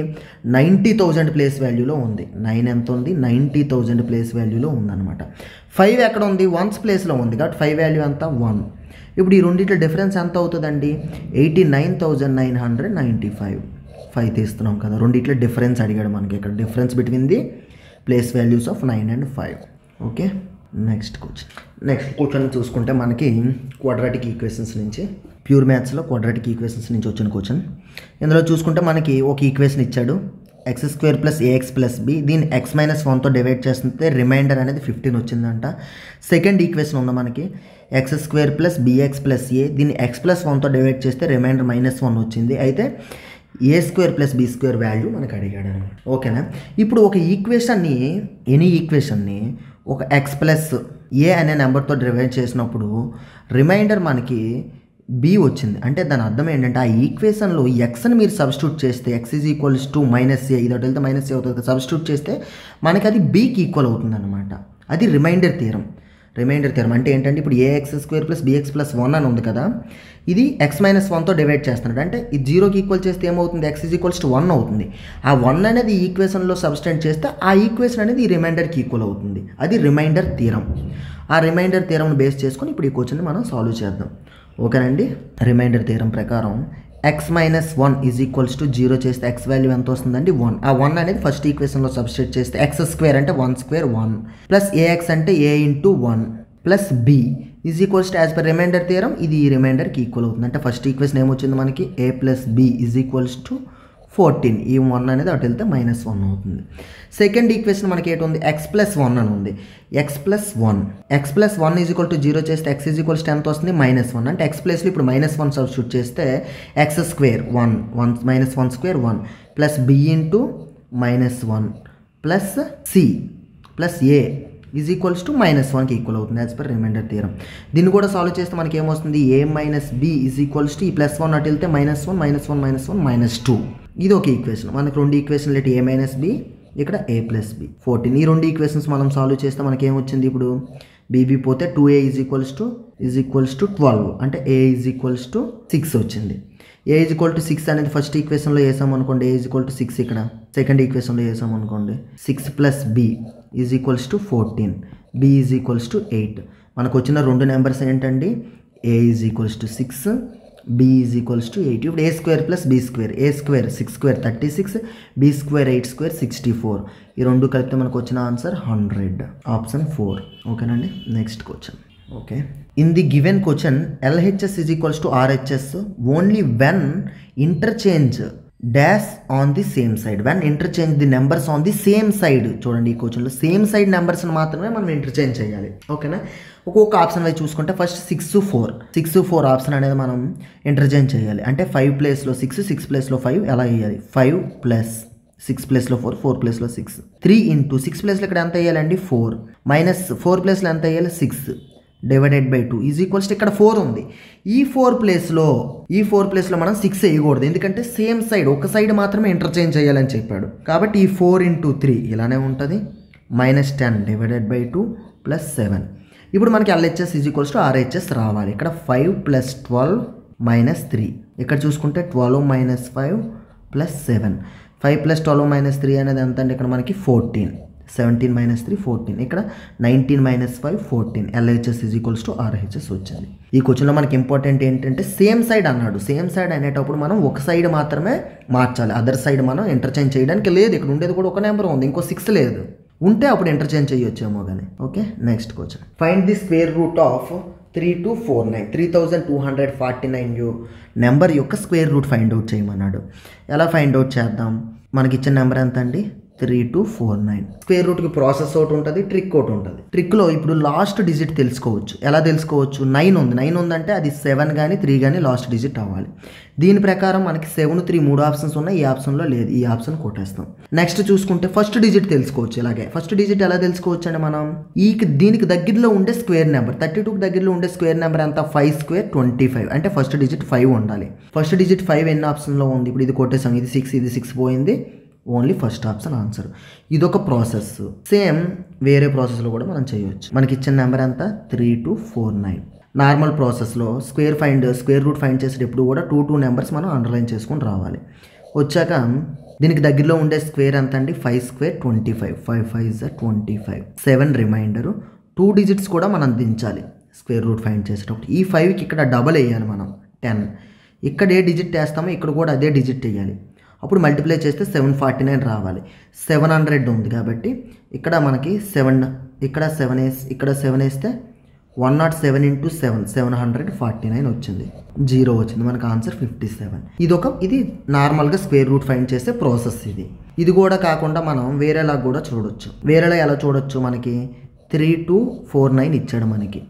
90,000 ప్లేస్ వాల్యూలో ఉంది. 9 ఎంత ఉంది? 90,000 ప్లేస్ వాల్యూలో ఉందన్నమాట. 5 ఎక్కడ ఉంది? 1s ప్లేస్లో ఉంది కాబట్టి 5 వాల్యూ అంతా 1. ఇప్పుడు ఈ రెండిట్లో డిఫరెన్స్ ఎంత అవుతుందండి? 89,995. 5 తీస్తున్నాం కదా, రెండిట్లో డిఫరెన్స్ అడిగాడు మనకి ఇక్కడ. Difference between the place values of 9 and 5. Okay, next question చూసుకుంటే మనకి క్వాడ్రాటిక్ ఈక్వేషన్స్ నుంచి, ప్యూర్ మ్యాథ్స్లో క్వాడ్రాటిక్ ఈక్వేషన్స్ నుంచి వచ్చిన క్వశ్చన్. ఇందులో చూసుకుంటే మనకి ఒక ఈక్వేషన్ ఇచ్చాడు, x² + ax + b. దీన్ని x - 1తో డివైడ్ చేస్తుంటే రిమైండర్ అనేది 15 వచ్చిందంట. సెకండ్ ఈక్వేషన్ ఉంది మనకి x² + bx + a. దీన్ని x + 1తో డివైడ్ చేస్తే రిమైండర్ -1 వచ్చింది. అయితే a² + b² వాల్యూ మనకు అడిగాడు అనమాట. ఓకేనా? ఇప్పుడు ఒక ఈక్వేషన్ని, ఎనీ ఈక్వేషన్ని ఒక x + a అనే నెంబర్తో డివైడ్ చేసినప్పుడు రిమైండర్ మనకి b వచ్చింది. అంటే దాని అర్థం ఏంటంటే ఆ ఈక్వేషన్లో ఎక్స్ని మీరు సబ్స్టిట్యూట్ చేస్తే x = -a, ఇది ఒకటి వెళ్తే -a అవుతుంది, సబ్స్టిట్యూట్ చేస్తే మనకి అది bకి ఈక్వల్ అవుతుంది అనమాట. అది రిమైండర్ థియరం అంటే ఏంటంటే ఇప్పుడు ax² + bx + 1 అని ఉంది కదా, ఇది x - 1తో డివైడ్ చేస్తున్నాడు. అంటే ఇది 0కి ఈక్వల్ చేస్తే ఏమవుతుంది? x = 1 అవుతుంది. ఆ 1 అనేది ఈక్వేషన్లో సబ్స్టిట్యూట్ చేస్తే ఆ ఈక్వేషన్ అనేది ఈ రిమైండర్కి ఈక్వల్ అవుతుంది. అది రిమైండర్ థియరం. ఆ రిమైండర్ థియరంను బేస్ చేసుకొని ఇప్పుడు ఈ క్వశ్చన్ని మనం సాల్వ్ చేద్దాం. ఓకేనండి? రిమైండర్ థియరం ప్రకారం x - 1 = 0 చేస్తే x వాల్యూ ఎంత వస్తుందండి? 1. ఆ 1 అనేది ఫస్ట్ ఈక్వేషన్లో సబ్స్టిట్యూట్ చేస్తే x² అంటే 1² 1 + ax అంటే a × 1 + b is equals to as per remainder theorem ఇది ఈ రిమైండర్కి ఈక్వల్ అవుతుంది. అంటే ఫస్ట్ ఈక్వేషన్ ఏమొచ్చింది మనకి a plus b is equals to 14. ఈ 1 అనేది అటు వెళ్తే -1 అవుతుంది. సెకండ్ ఈక్వేషన్ మనకి ఏంటి ఉంది, x ప్లస్ 1 అని ఉంది. x plus 1 is equal to 0 చేస్తే x ఈజ్ ఈక్వల్స్ టు ఎంత వస్తుంది, -1. అంటే x ప్లేస్లో ఇప్పుడు -1 సబ్స్టిట్యూట్ చేస్తే x square 1 -1 square 1 plus b into -1 plus c plus a is equals to -1కి ఈక్వల్ అవుతుంది యాజ్ పర్ రిమైండర్ థియరం. దీన్ని కూడా సాల్వ్ చేస్తే మనకి ఏమొస్తుంది, a minus b is equals to ఈ +1 అటు వెళ్తే -1 -2. ఇది ఒక ఈక్వేషన్. మనకు రెండు ఈక్వేషన్లు ఏంటి, a మైనస్ b, ఇక్కడ a ప్లస్ b 14. ఈ రెండు ఈక్వేషన్స్ మనం సాల్వ్ చేస్తే మనకి ఏమొచ్చింది, ఇప్పుడు bb పోతే 2a ఈజ్ ఈక్వల్స్ టు 12. అంటే a ఈజ్ ఈక్వల్స్ టు 6 వచ్చింది. a ఈజ్ ఈక్వల్ టు 6 అనేది ఫస్ట్ ఈక్వేషన్లో వేసాం అనుకోండి, a ఈజ్ ఈక్వల్ టు 6 ఇక్కడ సెకండ్ ఈక్వేషన్లో వేసాం అనుకోండి, 6 plus b is equals to 14, b is equals to 8. మనకు వచ్చిన రెండు నెంబర్స్ ఏంటండి, a is equals to 6, b is equals to 8. ఇప్పుడు a square plus b square, a square 6 square 36, b square 8 square 64. ఈ రెండు కలిపితే మనకు వచ్చిన ఆన్సర్ 100, ఆప్షన్ 4. ఓకేనండి, next question. Okay, in the given question LHS is equals to RHS only when interchange dash on the same side, when interchange the numbers on the same side. చూడండి, ఈ క్వశ్చన్లో same side నెంబర్స్ని మాత్రమే మనం interchange చేయాలి. ఓకేనా, ఒక్కొక్క option వైపు చూసుకుంటే ఫస్ట్ 6 4 ఆప్షన్ అనేది మనం ఇంటర్చేంజ్ చేయాలి. అంటే 5 ప్లేస్లో 6 ప్లేస్లో 5 ఎలా వేయాలి, 5 ప్లస్ 6 ప్లేస్లో 4 ప్లేస్లో 6, 3 ఇంటూ 6 ప్లేస్లో ఇక్కడ ఎంత వేయాలండి 4, మైనస్ 4 ప్లేస్లో ఎంత వేయాలి 6 divided by 2 is equals to ఇక్కడ 4 ఉంది. ఈ 4 ప్లేస్లో మనం 6 వేయకూడదు, ఎందుకంటే సేమ్ సైడ్ ఒక సైడ్ మాత్రమే ఇంటర్చేంజ్ చేయాలని చెప్పాడు. కాబట్టి ఈ 4 ఇంటూ 3 ఇలానే ఉంటుంది, -10 డివైడెడ్ బై 2 ప్లస్ 7. ఇప్పుడు మనకి LHS is equals to RHS రావాలి. ఇక్కడ 5 ప్లస్ 12 మైనస్ 3, ఇక్కడ చూసుకుంటే 12 మైనస్ 5 ప్లస్ 7. 5 ప్లస్ 12 మైనస్ 3 అనేది ఎంత అండి, ఇక్కడ మనకి 14, 17 మైనస్ 3 14, ఇక్కడ 19 minus 5 14. LHS is equals to RHS వచ్చింది. ఈ క్వశ్చన్లో మనకి ఇంపార్టెంట్ ఏంటంటే సేమ్ సైడ్ అన్నాడు. సేమ్ సైడ్ అనేటప్పుడు మనం ఒక సైడ్ మాత్రమే మార్చాలి, అదర్ సైడ్ మనం ఇంటర్చేంజ్ చేయడానికి లేదు. ఇక్కడ ఉండేది కూడా ఒక నెంబర్ ఉంది, ఇంకో 6 లేదు. ఉంటే అప్పుడు ఇంటర్చేంజ్ చేయొచ్చేమో కానీ. Okay, next question. Find the square root of 3249 3249 number యొక్క స్క్వేర్ రూట్ ఫైండ్ అవుట్ చేయమన్నాడు. ఎలా ఫైండ్ అవుట్ చేద్దాం, మనకి ఇచ్చిన నెంబర్ ఎంత అండి 3249. స్క్వేర్ రూట్కి ప్రాసెస్ ఒకటి ఉంటుంది, ట్రిక్ ఒకటి ఉంటుంది. ట్రిక్లో ఇప్పుడు లాస్ట్ డిజిట్ తెలుసుకోవచ్చు. ఎలా తెలుసుకోవచ్చు, 9 ఉందంటే అది 7 కానీ 3 కానీ లాస్ట్ డిజిట్ అవ్వాలి. దీని ప్రకారం మనకి 7 3 3 ఆప్షన్స్ ఉన్నాయి, ఈ ఆప్షన్లో లేదు, ఈ ఆప్షన్ కొట్టేస్తాం. నెక్స్ట్ చూసుకుంటే ఫస్ట్ డిజిట్ తెలుసుకోవచ్చు. ఇలాగే ఫస్ట్ డిజిట్ ఎలా తెలుసుకోవచ్చు అంటే మనం దీనికి దగ్గరలో ఉండే స్క్వేర్ నెంబర్ 32కి దగ్గరలో ఉండే స్క్వేర్ నెంబర్ ఎంత 5 స్క్వేర్ 25. అంటే ఫస్ట్ డిజిట్ 5 ఉండాలి. ఫస్ట్ డిజిట్ 5 ఎన్ని ఆప్షన్లో ఉంది, ఇప్పుడు ఇది కొట్టేసాం, ఇది 6 పోయింది, ఓన్లీ ఫస్ట్ ఆప్షన్ ఆన్సర్. ఇదొక ప్రాసెస్. సేమ్ వేరే ప్రాసెస్లో కూడా మనం చేయవచ్చు. మనకి ఇచ్చిన నెంబర్ ఎంత 3249. నార్మల్ ప్రాసెస్లో స్క్వేర్ రూట్ ఫైండ్ చేసేటప్పుడు కూడా 2 నెంబర్స్ మనం అండర్లైన్ చేసుకుని రావాలి. వచ్చాక దీనికి దగ్గరలో ఉండే స్క్వేర్ ఎంత అండి 5 స్క్వేర్ 25, 5 5 25, 7 రిమైండరు. 2 డిజిట్స్ కూడా మనం దించాలి స్క్వేర్ రూట్ ఫైండ్ చేసేటప్పుడు. ఈ 5కి ఇక్కడ డబల్ వేయాలి మనం 10. ఇక్కడ ఏ డిజిట్ వేస్తామో ఇక్కడ కూడా అదే డిజిట్ వేయాలి. అప్పుడు మల్టిప్లై చేస్తే 749 రావాలి. 700 ఉంది కాబట్టి ఇక్కడ మనకి 7, ఇక్కడ 7 వేస్తే 107 ఇంటూ 7 749 వచ్చింది, 0 వచ్చింది. మనకు ఆన్సర్ 57. ఇది నార్మల్గా స్క్వేర్ రూట్ ఫైండ్ చేసే ప్రాసెస్. ఇది కూడా కాకుండా మనం వేరేలా కూడా చూడొచ్చు. వేరేలా ఎలా చూడొచ్చు, మనకి 3249 ఇచ్చాడు మనకి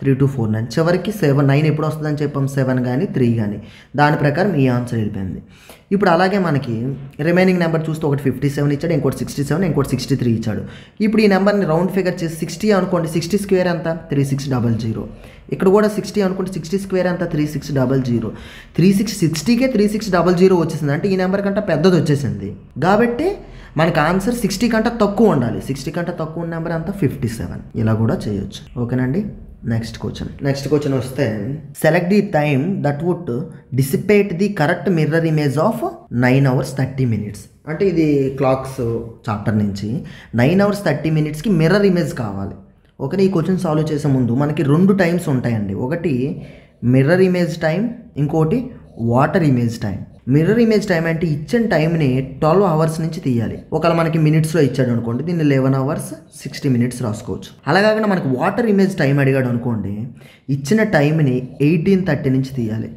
3249. చివరికి 9 ఎప్పుడు వస్తుందని చెప్పాం 7 కానీ 3 కానీ. దాని ప్రకారం ఈ ఆన్సర్ వెళ్ళిపోయింది. ఇప్పుడు అలాగే మనకి రిమైనింగ్ నెంబర్ చూస్తే ఒకటి 57 ఇచ్చాడు, ఇంకోటి 67, ఇంకోటి 63 ఇచ్చాడు. ఇప్పుడు ఈ నెంబర్ని రౌండ్ ఫిగర్ చేసి 60 అనుకోండి, 60 స్క్వేర్ ఎంత 3600. ఇక్కడ కూడా 60 అనుకోండి, 60 స్క్వేర్ ఎంత 3600. 60కే 3600 వచ్చేసింది, అంటే ఈ నెంబర్ కంటే పెద్దది వచ్చేసింది. కాబట్టి మనకి ఆన్సర్ 60 కంటే తక్కువ ఉండాలి. 60 కంటే తక్కువ ఉన్న నెంబర్ అంతా 57. ఇలా కూడా చేయొచ్చు. ఓకేనండి, నెక్స్ట్ క్వశ్చన్ వస్తే select the time that would dissipate the correct mirror image of 9 hours 30 minutes. అంటే ఇది క్లాక్స్ చాప్టర్ నుంచి 9 hours 30 minutesకి మిర్రర్ ఇమేజ్ కావాలి. ఓకే, ఈ క్వశ్చన్ సాల్వ్ చేసే ముందు మనకి 2 టైమ్స్ ఉంటాయండి. ఒకటి మిర్రర్ ఇమేజ్ టైం, ఇంకోటి water image time. Mirror image time అంటే ఇచ్చిన టైంని 12 అవర్స్ నుంచి తీయాలి. ఒకవేళ మనకి మినిట్స్లో ఇచ్చాడు అనుకోండి, దీన్ని 11 అవర్స్ 60 మినిట్స్ రాసుకోవచ్చు. అలా కాకుండా మనకి వాటర్ ఇమేజ్ టైం అడిగాడు అనుకోండి, ఇచ్చిన టైంని 18:30 నుంచి తీయాలి.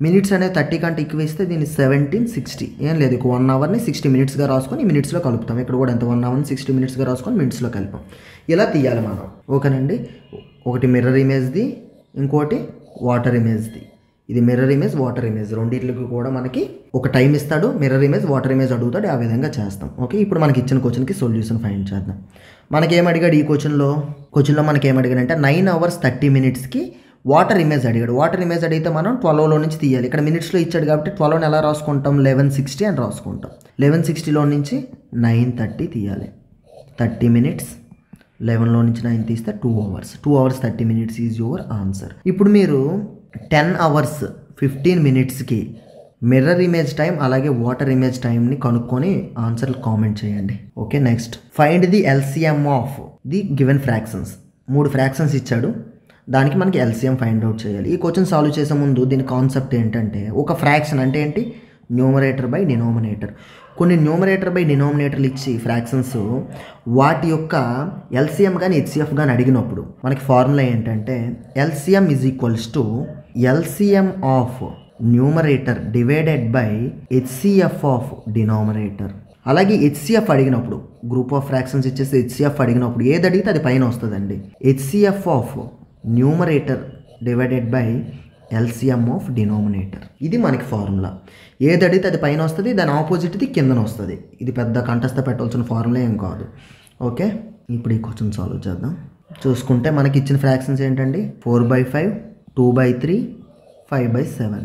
మినిట్స్ అనేది 30 కంటే ఎక్కువ ఇస్తే దీన్ని 17:60 ఏం లేదు, 1 అవర్ని 60 మినిట్స్గా రాసుకొని మినిట్స్లో కలుపుతాం. ఇక్కడ కూడా ఎంత 1 అవర్ని 60 మినిట్స్గా రాసుకొని మినిట్స్లో కలిపాం. ఇలా తీయాలి మనం. ఓకేనండి. ఒకటి మిర్రర్ ఇమేజ్ది, ఇంకోటి వాటర్ ఇమేజ్ది. ఇది మిర్రర్ ఇమేజ్, వాటర్ ఇమేజ్ రెండింటికి కూడా మనకి ఒక టైం ఇస్తాడు. మిర్రర్ ఇమేజ్, వాటర్ ఇమేజ్ అడుగుతాడు, ఆ విధంగా చేస్తాం. ఓకే, ఇప్పుడు మనకి ఇచ్చిన క్వశ్చన్కి సొల్యూషన్ ఫైండ్ చేద్దాం. మనకేం అడిగాడు ఈ క్వశ్చన్లో మనకి ఏం అడిగాడంటే 9 అవర్స్ 30 మినిట్స్కి వాటర్ ఇమేజ్ అడిగాడు. వాటర్ ఇమేజ్ అడిగితే మనం 12లో నుంచి తీయాలి. ఇక్కడ మినిట్స్లో ఇచ్చాడు కాబట్టి 12ని ఎలా రాసుకుంటాం, 1160 అని రాసుకుంటాం. 1160లో నుంచి 9:30 తీయాలి. 30 మినిట్స్ 11లో నుంచి 9 తీస్తే 2 hours. 2 hours 30 minutes is your answer. ఇప్పుడు మీరు 10 అవర్స్ 15 మినిట్స్కి మిర్రర్ ఇమేజ్ టైం అలాగే వాటర్ ఇమేజ్ టైంని కనుక్కొని ఆన్సర్లు కామెంట్ చేయండి. Okay, next find the LCM of the given fractions. 3 fractions ఇచ్చాడు, దానికి మనకి ఎల్సిఎం ఫైండ్ అవుట్ చేయాలి. ఈ క్వశ్చన్ సాల్వ్ చేసే ముందు దీని కాన్సెప్ట్ ఏంటంటే, ఒక ఫ్రాక్షన్ అంటే ఏంటి, న్యూమరేటర్ బై డినోమినేటర్. కొన్ని న్యూమరేటర్ బై డినోమినేటర్లు ఇచ్చి ఫ్రాక్షన్స్ వాటి యొక్క ఎల్సిఎం కానీ హెచ్సిఎఫ్ కానీ అడిగినప్పుడు మనకి ఫార్ములా ఏంటంటే LCM is equals to LCM of numerator divided by HCF of denominator. అలాగే హెచ్సిఎఫ్ అడిగినప్పుడు, గ్రూప్ ఆఫ్ ఫ్రాక్షన్స్ ఇచ్చేసి హెచ్సిఎఫ్ అడిగినప్పుడు ఏది అడిగితే అది పైన వస్తుందండి. HCF of numerator divided by LCM of denominator. ఇది మనకి ఫార్ములా. ఏది అడిగితే అది పైన వస్తుంది, దాని ఆపోజిట్ది కిందన వస్తుంది. ఇది పెద్ద కంటస్థ పెట్టాల్సిన ఫార్ములా ఏం కాదు. ఓకే, ఇప్పుడు ఈ క్వశ్చన్ సాల్వ్ చేద్దాం. చూసుకుంటే మనకి ఇచ్చిన ఫ్రాక్షన్స్ ఏంటండి, 4/5, 2/3, 5/7.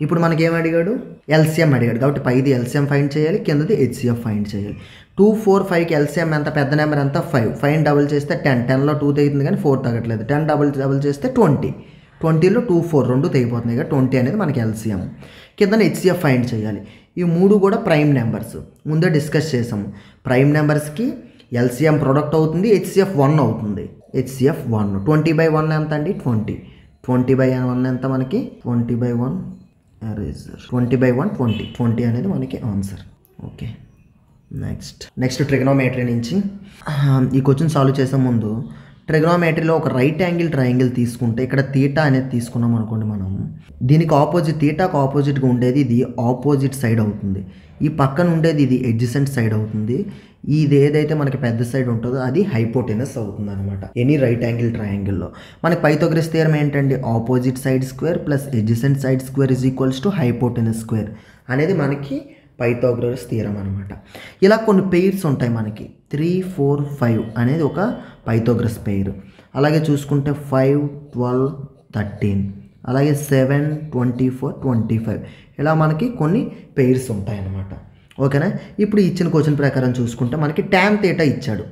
ఇప్పుడు మనకి ఏం అడిగాడు, ఎల్సిఎం అడిగాడు కాబట్టి పైది ఎల్సిఎం ఫైండ్ చేయాలి, కిందది హెచ్సిఎఫ్ ఫైండ్ చేయాలి. 2, 4, 5కి ఎల్సిఎం ఎంత, పెద్ద నెంబర్ ఎంత 5. 5 డబుల్ చేస్తే 10, 10లో 2 తెగుతుంది కానీ 4 తగ్గట్లేదు. 10 డబుల్ చేస్తే 20, 20లో 2, 4 రెండు తెగిపోతుంది. ఇక 20 అనేది మనకి ఎల్సిఎం. కింద హెచ్సిఎఫ్ ఫైండ్ చేయాలి. ఈ 3 కూడా ప్రైమ్ నెంబర్స్, ముందే డిస్కస్ చేసాము. ప్రైమ్ నెంబర్స్కి ఎల్సిఎం ప్రొడక్ట్ అవుతుంది, హెచ్సిఎఫ్ 1 అవుతుంది. హెచ్సిఎఫ్ 1, 20/1 ఎంత అండి 20. 20/1 ఎంత మనకి 20/1 ఎరేజర్, 20/1 20. 20 అనేది మనకి ఆన్సర్. ఓకే, నెక్స్ట్ ట్రిగ్నోమెట్రీ నుంచి ఈ క్వశ్చన్ సాల్వ్ చేసే ముందు, ట్రిగ్నోమెట్రీలో ఒక రైట్ యాంగిల్ ట్రయాంగిల్ తీసుకుంటే ఇక్కడ తీటా అనేది తీసుకున్నాం అనుకోండి, మనం దీనికి ఆపోజిట్, తీటాకు ఆపోజిట్గా ఉండేది ఇది ఆపోజిట్ సైడ్ అవుతుంది. ఈ పక్కన ఉండేది ఇది ఎడ్జసెంట్ సైడ్ అవుతుంది. ఇది ఏదైతే మనకి పెద్ద సైడ్ ఉంటుందో అది హైపోటెనస్ అవుతుంది అనమాట. ఎనీ రైట్ యాంగిల్ ట్రయాంగిల్లో మనకి పైథాగరస్ థియరం ఏంటండి, opposite side square plus adjacent side square is equals to hypotenuse square అనేది మనకి పైథాగరస్ థియరం అనమాట. ఇలా కొన్ని పెయిర్స్ ఉంటాయి మనకి, 3, 4, 5 అనేది ఒక పైథాగరస్ పెయిర్. అలాగే చూసుకుంటే 5, 12, 13, అలాగే 7, 24, 25 ఇలా మనకి కొన్ని పెయిర్స్ ఉంటాయి అన్నమాట. ఓకేనా. ఇప్పుడు ఇచ్చిన క్వశ్చన్ ప్రకారం చూసుకుంటే మనకి tan θ ఇచ్చాడు.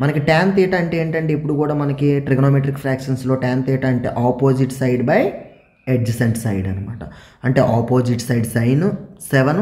మనకి tan θ అంటే ఏంటంటే, ఇప్పుడు కూడా మనకి ట్రిగనోమెట్రిక్ ఫ్రాక్షన్స్లో tan θ అంటే opposite side by adjacent side అనమాట. అంటే opposite side sine 7,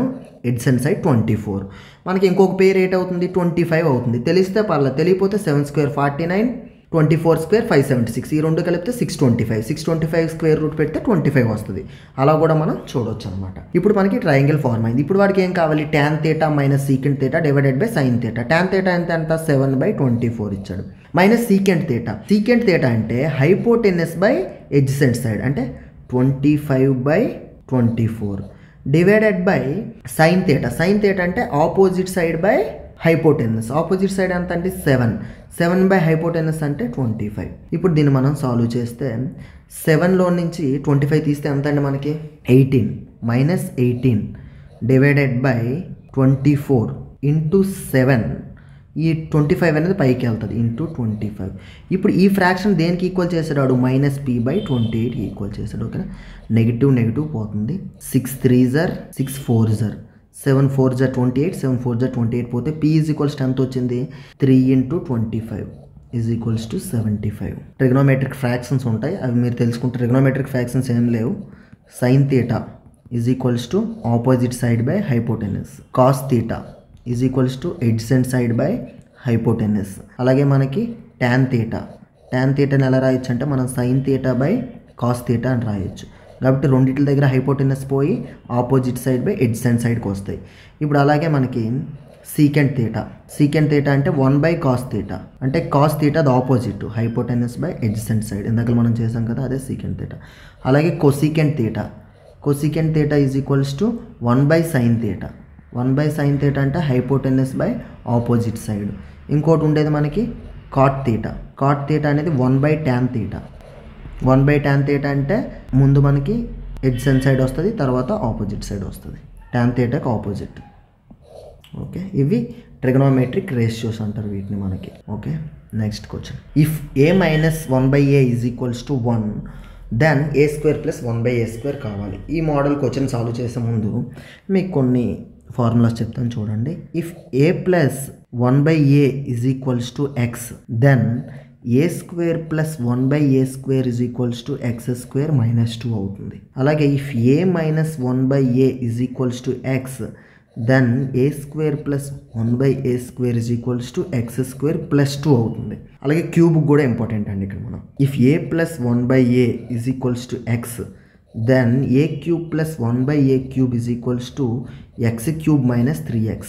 adjacent side 24. మనకి ఇంకొక పేరు అవుతుంది 25 అవుతుంది. తెలిస్తే పర్లేదు, తెలియకపోతే 7 స్క్వేర్ 49, 24 స్క్వేర్ 576. ఈ రెండు కలిపితే 625. 625 స్క్వేర్ రూట్ పెడితే 25 వస్తుంది. అలా కూడా మనం చూడొచ్చు అనమాట. ఇప్పుడు మనకి ట్రయాంగిల్ ఫార్మ్ అయింది. ఇప్పుడు వాడికి ఏం కావాలి, tan θ minus secant θ divided by sin θ. tan θ ఎంత 7/24 ఇచ్చాడు. Minus secant θ. సీకెంట్ θ అంటే హైపోటెనస్ బై ఎడ్జసెంట్ సైడ్ అంటే 25/24 డివైడెడ్ బై sin θ. sin θ అంటే opposite side by hypotenuse. Opposite side ఎంత అంటే 7 బై హైపోటెనస్ అంటే 25. ఇప్పుడు దీన్ని మనం సాల్వ్ చేస్తే 7లో నుంచి 25 తీస్తే ఎంత అండి మనకి 18 మైనస్ 18 డివైడెడ్ బై 24 ఇంటూ 7. ఈ 25 అనేది పైకి వెళ్తుంది ఇంటూ 25. ఇప్పుడు ఈ ఫ్రాక్షన్ దేనికి ఈక్వల్ చేసాడు, -p/28 ఈక్వల్ చేసాడు. ఓకేనా. నెగిటివ్ పోతుంది. 6 3s 6 4s 7 4s 28, 7 4s 28 పోతే p ఈజ్ ఈక్వల్స్ ఎంత వచ్చింది, 3 × 25 is equals to 75. Trigonometric fractions ఉంటాయి, అవి మీరు తెలుసుకుంటే. ట్రిగ్నోమెట్రిక్ ఫ్రాక్షన్స్ ఏం లేవు. sin θ is equals to opposite side by hypotenuse. cos θ is equals to adjacent side by hypotenuse. అలాగే మనకి tan θ. tan θని ఎలా రాయొచ్చు అంటే మనం sin θ బై cos θ అని రాయొచ్చు. కాబట్టి రెండింటి దగ్గర హైపోటెనస్ పోయి ఆపోజిట్ సైడ్ బై ఎడ్జసెంట్ సైడ్కి వస్తాయి. ఇప్పుడు అలాగే మనకి సీకెంట్ థీటా అంటే 1/cos θ, అంటే cos θ అది opposite hypotenuse by adjacent side, ఇందాక మనం చేసాం కదా అదే సీకెంట్ థీటా. అలాగే cosecant theta is equals to 1/sin θ. 1/sin θ అంటే హైపోటెనస్ బై ఆపోజిట్ సైడ్. ఇంకోటి ఉండేది మనకి cot θ అనేది 1/tan θ. 1/tan θ అంటే ముందు మనకి ఎడ్జసెంట్ సైడ్ వస్తుంది, తర్వాత ఆపోజిట్ సైడ్ వస్తుంది, tan θకి ఆపోజిట్. ఓకే, ఇవి ట్రిగనోమెట్రిక్ రేషియోస్ అంటారు వీటిని మనకి. Okay, next question. If a minus 1/a is equals to 1 then a² plus 1/a² కావాలి. ఈ మోడల్ క్వశ్చన్ సాల్వ్ చేసే ముందు మీకు కొన్ని ఫార్ములాస్ చెప్తాను చూడండి. If a plus 1/a is equals to x then a² plus 1/a² is equals to x² minus 2 అవుతుంది. అలాగే if a minus 1/a is equals to x then a² plus 1/a² is equals to x² plus 2 అవుతుంది. అలాగే cube కూడా important అండి ఇక్కడ మనం. If a plus 1/a is equals to x then a³ plus 1/a³ is equals to x³ minus 3x.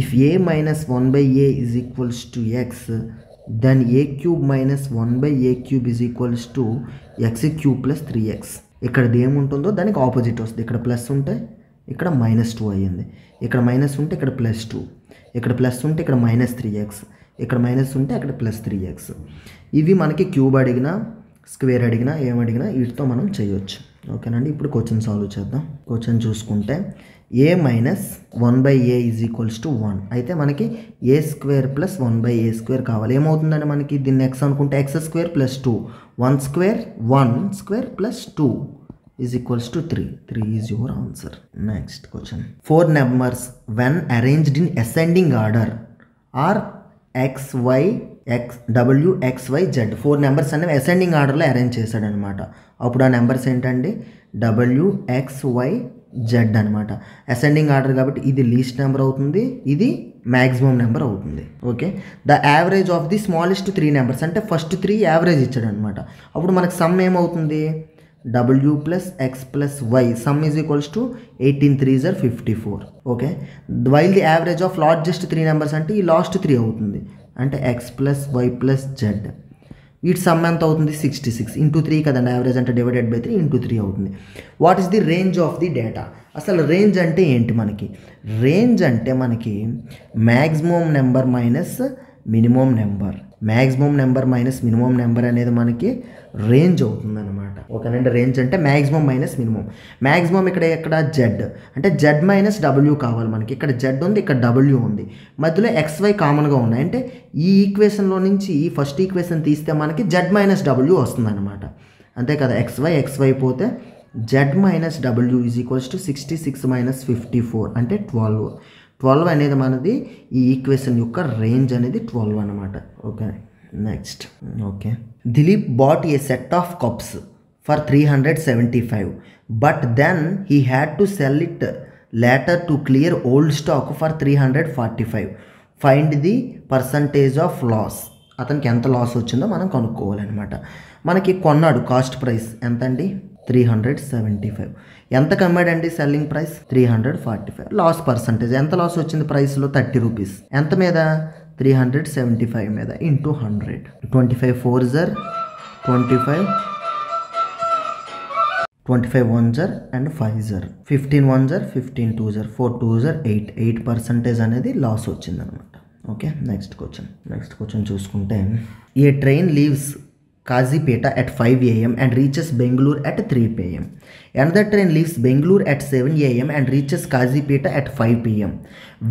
If a minus 1/a is equals to x then a³ minus 1/a³ is equals to x³ plus 3x. ఇక్కడ ఏముంటుందో దానికి opposite వస్తుంది. ఇక్కడ plus ఉంటే ఇక్కడ -2 అయ్యింది, ఇక్కడ minus ఉంటే ఇక్కడ +2, ఇక్కడ ప్లస్ ఉంటే ఇక్కడ -3x, ఇక్కడ మైనస్ ఉంటే అక్కడ +3x. ఇవి మనకి క్యూబ్ అడిగినా స్క్వేర్ అడిగినా ఏమడిగినా వీటితో మనం చేయొచ్చు. ఓకేనండి, ఇప్పుడు క్వశ్చన్ సాల్వ్ చేద్దాం. క్వశ్చన్ చూసుకుంటే a minus 1/a is equals to 1 అయితే మనకి a² ప్లస్ 1/a² కావాలి. ఏమవుతుందండి మనకి దీన్ని x అనుకుంటే x² plus 2, 1² plus 2 is equals to 3. 3 is your answer. Next question. 4 numbers when arranged in ascending order are x, y, w, x, y, z. 4 numbers అనేవి ascending order లో arrange చేశాడు అనమాట. అప్పుడు ఆ నెంబర్స్ ఏంటండి w, x, y, z అనమాట. Ascending order కాబట్టి ఇది లీస్ట్ నెంబర్ అవుతుంది, ఇది మ్యాక్సిమం నెంబర్ అవుతుంది. Okay, the average of the smallest 3 numbers అంటే ఫస్ట్ 3 యావరేజ్ ఇచ్చాడు అనమాట. అప్పుడు మనకు సమ్ ఏమవుతుంది w plus x plus y some is equals to 18 3s are 54. Okay, while the average of largest 3 numbers అంటే ఈ లాస్ట్ 3 అవుతుంది, అంటే x plus y plus z. వీటి సమ్ ఎంత అవుతుంది 66 ఇంటూ 3 కదండి, యావరేజ్ అంటే డివైడెడ్ బై 3 ఇంటూ 3 అవుతుంది. What is the range of the data? అసలు రేంజ్ అంటే ఏంటి మనకి? రేంజ్ అంటే మనకి maximum number minus minimum number, maximum number minus minimum number అనేది మనకి రేంజ్ అవుతుంది అనమాట. ఓకేనండి, రేంజ్ అంటే మ్యాక్సిమం మైనస్ మినిమం. మ్యాక్సిమం ఇక్కడ జెడ్ అంటే జెడ్ మైనస్ డబ్ల్యూ కావాలి మనకి. ఇక్కడ జెడ్ ఉంది, ఇక్కడ డబ్ల్యూ ఉంది, మధ్యలో XY కామన్గా ఉన్నాయి. అంటే ఈ ఈక్వేషన్లో నుంచి ఈ ఫస్ట్ ఈక్వేషన్ తీస్తే మనకి జెడ్ మైనస్ డబ్ల్యూ వస్తుంది అనమాట. అంతే కదా, XY పోతే Z minus W is equals to 66 minus 54 అంటే 12 అనేది మనది ఈ ఈక్వేషన్ యొక్క రేంజ్ అనేది 12 అనమాట. Okay, next. Okay, Dilip bought a set of cups for 375 but then he had to sell it later to clear old stock for 345. Find the percentage of loss. అతనికి ఎంత loss వచ్చిందో మనం కనుక్కోవాలన్నమాట. మనకి కొన్నాడు, కాస్ట్ ప్రైస్ ఎంత అండి 375. ఎంత కమ్మాడండి సెల్లింగ్ ప్రైస్ 345. లాస్ పర్సంటేజ్ ఎంత లాస్ వచ్చింది ప్రైస్లో 30 రూపీస్. ఎంత మీద 375 మీద into 100. 25 4s are 25, 25 1s are and 5s are 15 1s are 15 2s are 4 2s are 8% అనేది లాస్ వచ్చింది అనమాట. ఓకే, నెక్స్ట్ క్వశ్చన్ చూసుకుంటే ఏ train leaves Kazipeta at 5 AM and reaches Bangalore at 3 PM. Another train leaves Bangalore at 7 AM and reaches Kazipeta at 5 PM.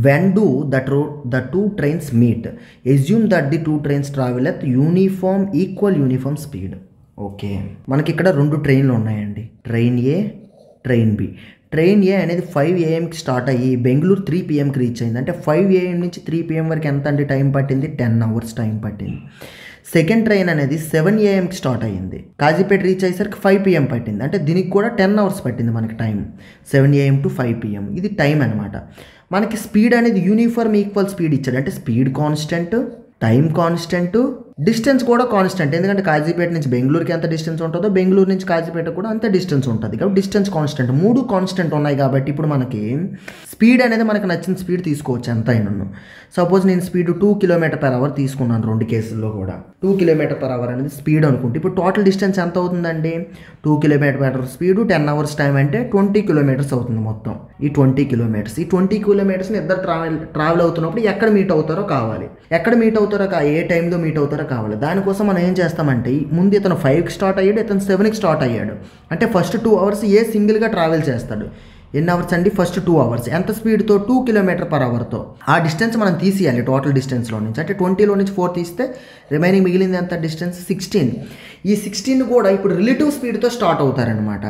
When do the two trains meet? Assume that the two trains travel at equal uniform speed. Okay, మనకి ఇక్కడ 2 ట్రైన్లు ఉన్నాయండి, train ఏ train B. Train ఏ అనేది 5 AMకి start అయ్యి Bengaluru 3 PMకి reach అయింది. అంటే 5 AM నుంచి 3 PM వరకు ఎంత అంటే టైం పట్టింది 10 hours టైం పట్టింది. సెకండ్ ట్రైన్ అనేది 7 AMకి స్టార్ట్ అయ్యింది, కాజీపేట రీచ్ అయ్యేసరికి 5 PM పట్టింది. అంటే దీనికి కూడా 10 hours పట్టింది మనకి టైం, 7 AM to 5 PM. ఇది టైం అనమాట. మనకి స్పీడ్ అనేది యూనిఫార్మ్ ఈక్వల్ స్పీడ్ ఇచ్చాడు, అంటే speed constant, time constant, distance కూడా కాన్స్టెంట్, ఎందుకంటే కాజీపేట నుంచి బెంగళూరుకి ఎంత డిస్టెన్స్ ఉంటుందో బెంగళూరు నుంచి కాజీపేట కూడా అంతే డిస్టెన్స్ ఉంటుంది. కాబట్టి డిస్టెన్స్ కాన్స్టెంట్, 3 కాన్స్టెంట్ ఉన్నాయి. కాబట్టి ఇప్పుడు మనకి స్పీడ్ అనేది మనకు నచ్చిన స్పీడ్ తీసుకోవచ్చు ఎంత అయినా. సపోజ్ నేను స్పీడ్ 2 km/h తీసుకున్నాను 2 కేసుల్లో కూడా. 2 km/h అనేది స్పీడ్ అనుకుంటే ఇప్పుడు టోటల్ డిస్టెన్స్ ఎంత అవుతుందండి? 2 km/h స్పీడ్ 10 hours టైం అంటే 20 km అవుతుంది మొత్తం. ఈ 20 km, ఈ 20 km ఇద్దరు ట్రావెల్ అవుతున్నప్పుడు ఎక్కడ మీట్ అవుతారో కావాలి. ఎక్కడ మీట్ అవుతారో ఏ టైంలో మీట్ అవుతారో కావాలి. దానికోసం మనం ఏం చేస్తామంటే ముందు ఇతను 5కి స్టార్ట్ అయ్యాడు, ఇతను 7కి స్టార్ట్ అయ్యాడు. అంటే ఫస్ట్ 2 hours సింగిల్గా ట్రావెల్ చేస్తాడు. ఎన్ని అవర్స్ అండి? First 2 hours. ఎంత స్పీడ్తో? 2 km/hతో. ఆ డిస్టెన్స్ మనం తీసేయాలి టోటల్ డిస్టెన్స్లో నుంచి. అంటే 20లో నుంచి 4 తీస్తే రిమైనింగ్ మిగిలింది ఎంత డిస్టెన్స్? 16. ఈ 16 కూడా ఇప్పుడు రిలేటివ్ స్పీడ్తో స్టార్ట్ అవుతారనమాట.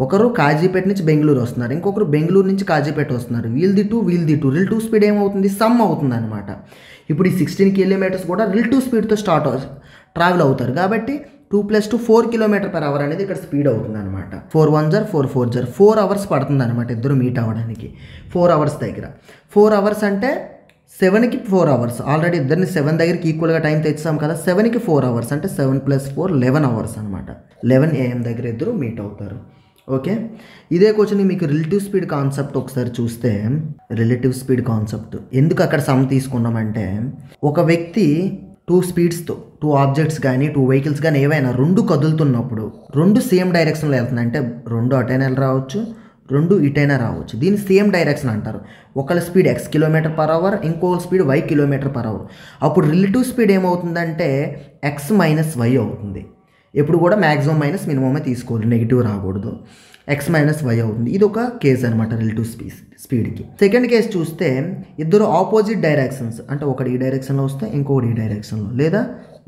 ఒకరు కాజీపేట నుంచి బెంగళూరు వస్తున్నారు, ఇంకొకరు బెంగళూరు నుంచి కాజీపేట వస్తున్నారు. వీల్ది 2 రిలేటివ్ స్పీడ్ ఏమవుతుంది? సమ్ అవుతుంది అనమాట. ఇప్పుడు ఈ 16 km కూడా రిలేటివ్ స్పీడ్తో ట్రావెల్ అవుతారు. కాబట్టి 2 + 2 4 km/h అనేది ఇక్కడ స్పీడ్ అవుతుంది అనమాట. 4 1 4 4 4 hours పడుతుంది అనమాట ఇద్దరు మీట్ అవ్వడానికి. 4 hours దగ్గర 4 hours అంటే 7కి 4 hours. ఆల్రెడీ ఇద్దరిని 7 దగ్గరికి ఈక్వల్గా టైం తెచ్చాం కదా. 7కి 4 hours అంటే 7 + 4 11 hours అనమాట. 11 AM దగ్గర ఇద్దరు మీట్ అవుతారు. ఓకే, ఇదే క్వశ్చన్ మీకు రిలేటివ్ స్పీడ్ కాన్సెప్ట్ ఒకసారి చూస్తే, రిలేటివ్ స్పీడ్ కాన్సెప్ట్ ఎందుకు అక్కడ సమ్ తీసుకున్నామంటే, ఒక వ్యక్తి 2 స్పీడ్స్తో 2 ఆబ్జెక్ట్స్ కానీ 2 వెహికల్స్ కానీ ఏవైనా 2 కదులుతున్నప్పుడు 2 సేమ్ డైరెక్షన్లో వెళ్తున్నాయి. అంటే 2 అటైనా రావచ్చు, 2 ఇటైనా రావచ్చు. దీన్ని సేమ్ డైరెక్షన్ అంటారు. ఒకళ్ళ స్పీడ్ x km/h, ఇంకొక స్పీడ్ y km/h. అప్పుడు రిలేటివ్ స్పీడ్ ఏమవుతుందంటే x - y అవుతుంది. ఎప్పుడు కూడా మ్యాక్సిమం మైనస్ మినిమమే తీసుకోవాలి, నెగిటివ్ రాకూడదు. x - y అవుతుంది. ఇది ఒక కేసు అనమాట రిలేటివ్ స్పీడ్కి. సెకండ్ కేసు చూస్తే ఇద్దరు ఆపోజిట్ డైరెక్షన్స్, అంటే ఒకటి ఈ డైరెక్షన్లో వస్తే ఇంకొకటి ఈ డైరెక్షన్లో, లేదా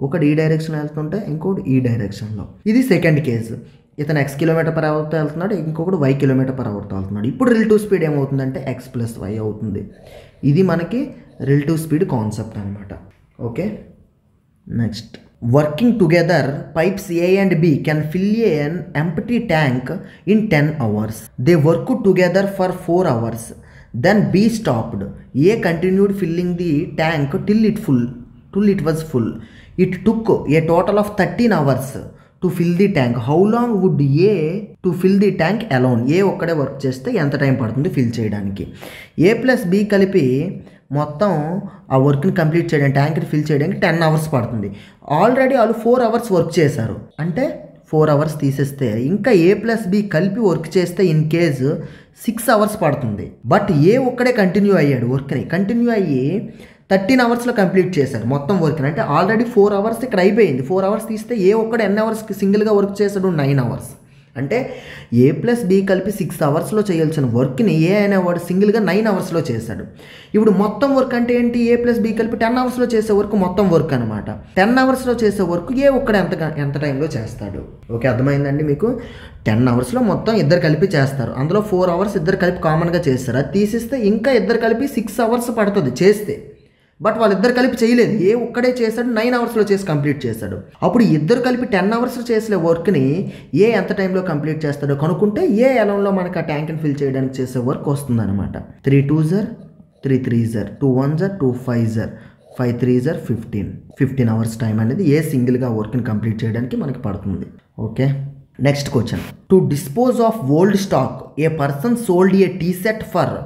ఒకటి ఈ డైరెక్షన్లో వెళ్తుంటే ఇంకొకటి ఈ డైరెక్షన్లో. ఇది సెకండ్ కేసు. ఇతను x km/hతో వెళ్తున్నాడు, ఇంకొకటి y km/hతో వెళ్తున్నాడు. ఇప్పుడు రిలేటివ్ స్పీడ్ ఏమవుతుందంటే x + y అవుతుంది. ఇది మనకి రిలేటివ్ స్పీడ్ కాన్సెప్ట్ అనమాట. Okay, next, working together pipes A and B can fill an empty tank in 10 hours. They worked together for 4 hours. Then B stopped. A continued filling the tank till it was full. It took a total of 13 hours to fill the tank. How long would A to fill the tank alone? A ఒక్కడే work చేస్తే ఎంత time పడుతుంది fill చేయడానికి? A + B కలిపి మొత్తం ఆ వర్క్ని complete చేయడానికి, ట్యాంక్ని ఫిల్ చేయడానికి 10 hours పడుతుంది. ఆల్రెడీ వాళ్ళు 4 hours వర్క్ చేశారు. అంటే 4 hours తీసేస్తే ఇంకా A + B కలిపి వర్క్ చేస్తే ఇన్ కేసు 6 hours పడుతుంది. బట్ ఏ ఒక్కడే కంటిన్యూ అయ్యాడు, వర్క్ని కంటిన్యూ అయ్యి 13 hours కంప్లీట్ చేశారు మొత్తం వర్క్ని. అంటే ఆల్రెడీ 4 hours ఇక్కడ అయిపోయింది. 4 hours తీస్తే ఏ ఒక్కడే ఎన్ని అవర్స్కి సింగిల్గా వర్క్ చేశాడు? 9 hours. అంటే A + B కలిపి 6 hours చేయాల్సిన వర్క్ని ఏ అనేవాడు సింగిల్గా 9 hours చేశాడు. ఇప్పుడు మొత్తం వర్క్ అంటే ఏంటి? A + B కలిపి 10 hours చేసే వర్క్ మొత్తం వర్క్ అనమాట. 10 hours చేసే వర్క్ ఏ ఒక్కడే ఎంత టైంలో చేస్తాడు? ఓకే, అర్థమైందండి మీకు? 10 hours మొత్తం ఇద్దరు కలిపి చేస్తారు. అందులో 4 hours ఇద్దరు కలిపి కామన్గా చేస్తారు. అది తీసిస్తే ఇంకా ఇద్దరు కలిపి 6 hours పడుతుంది చేస్తే. బట్ వాళ్ళిద్దరు కలిపి చేయలేదు, ఏ ఒక్కడే చేశాడు, 9 hours చేసి కంప్లీట్ చేశాడు. అప్పుడు ఇద్దరు కలిపి 10 hours చేసే వర్క్ని ఏ ఎంత టైంలో కంప్లీట్ చేస్తాడో కనుక్కుంటే ఏ అలౌన్లో మనకు ఆ ట్యాంక్ని ఫిల్ చేయడానికి చేసే వర్క్ వస్తుంది అనమాట. 3 2s 3 3s 2 1s 2 5s 5 3s 15 hours time అనేది ఏ సింగిల్గా వర్క్ని కంప్లీట్ చేయడానికి మనకి పడుతుంది. Okay, next question. To dispose of old stock a person sold a tea set for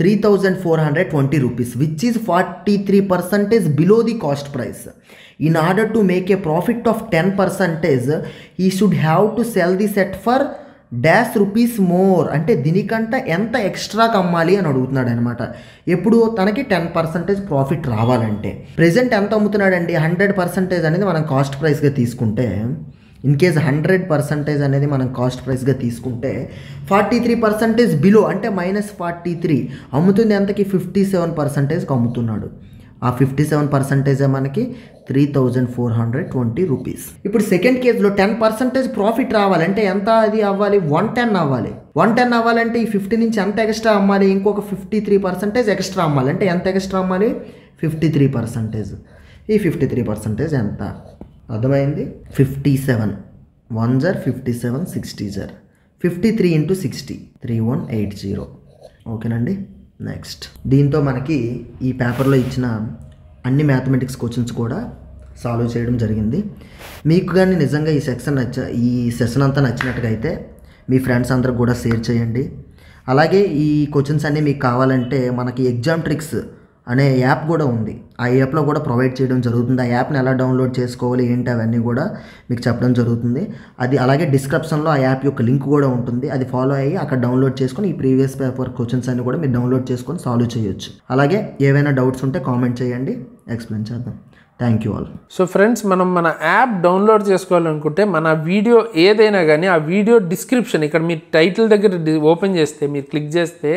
3,420 rupees, which is 43% below the cost price. In order to make a profit of 10%, he should have to sell the set for ₹. More. అంటే దీనికంటే ఎంత ఎక్స్ట్రాకి అమ్మాలి అని అడుగుతున్నాడు అనమాట. ఎప్పుడు తనకి 10% profit రావాలంటే. ప్రెజెంట్ ఎంత అమ్ముతున్నాడండి? 100% అనేది మనం కాస్ట్ ప్రైస్గా తీసుకుంటే, ఇన్ కేస్ 100% అనేది మనం కాస్ట్ ప్రైస్గా తీసుకుంటే 43% బిలో అంటే -43 అమ్ముతుంది. ఎంతకి? 57%కి అమ్ముతున్నాడు. ఆ 57% మనకి 3,420 రూపీస్. ఇప్పుడు సెకండ్ కేసులో 10% ప్రాఫిట్ రావాలంటే ఎంత అది అవ్వాలి? 110 అవ్వాలి. 110 అవ్వాలంటే ఈ 50 నుంచి ఎంత ఎక్స్ట్రా అమ్మాలి? ఇంకొక 53% ఎక్స్ట్రా అమ్మాలి. అంటే ఎంత ఎక్స్ట్రా అమ్మాలి? 53%. ఈ 53% ఎంత? అర్థమైంది? 57 1s 57 60s 53 × 60 3180. ఓకేనండి, నెక్స్ట్. దీంతో మనకి ఈ పేపర్లో ఇచ్చిన అన్ని మ్యాథమెటిక్స్ క్వశ్చన్స్ కూడా సాల్వ్ చేయడం జరిగింది. మీకు కానీ నిజంగా ఈ సెషన్ అంతా నచ్చినట్టుగా అయితే మీ ఫ్రెండ్స్ అందరికి కూడా షేర్ చేయండి. అలాగే ఈ క్వశ్చన్స్ అన్నీ మీకు కావాలంటే మనకి ఎగ్జామ్ ట్రిక్స్ అనే యాప్ కూడా ఉంది. ఆ యాప్లో కూడా ప్రొవైడ్ చేయడం జరుగుతుంది. ఆ యాప్ని ఎలా డౌన్లోడ్ చేసుకోవాలి ఏంటి అవన్నీ కూడా మీకు చెప్పడం జరుగుతుంది. అది అలాగే డిస్క్రిప్షన్లో ఆ యాప్ యొక్క లింక్ కూడా ఉంటుంది. అది ఫాలో అయ్యి అక్కడ డౌన్లోడ్ చేసుకొని ఈ ప్రీవియస్ పేపర్ క్వశ్చన్స్ అన్ని కూడా మీరు డౌన్లోడ్ చేసుకొని సాల్వ్ చేయొచ్చు. అలాగే ఏవైనా డౌట్స్ ఉంటే కామెంట్ చేయండి, ఎక్స్ప్లెయిన్ చేద్దాం. Thank you all. So friends, మన యాప్ డౌన్లోడ్ చేసుకోవాలనుకుంటే మన వీడియో ఏదైనా కానీ ఆ వీడియో డిస్క్రిప్షన్ ఇక్కడ మీరు టైటిల్ దగ్గర ఓపెన్ చేస్తే, మీరు క్లిక్ చేస్తే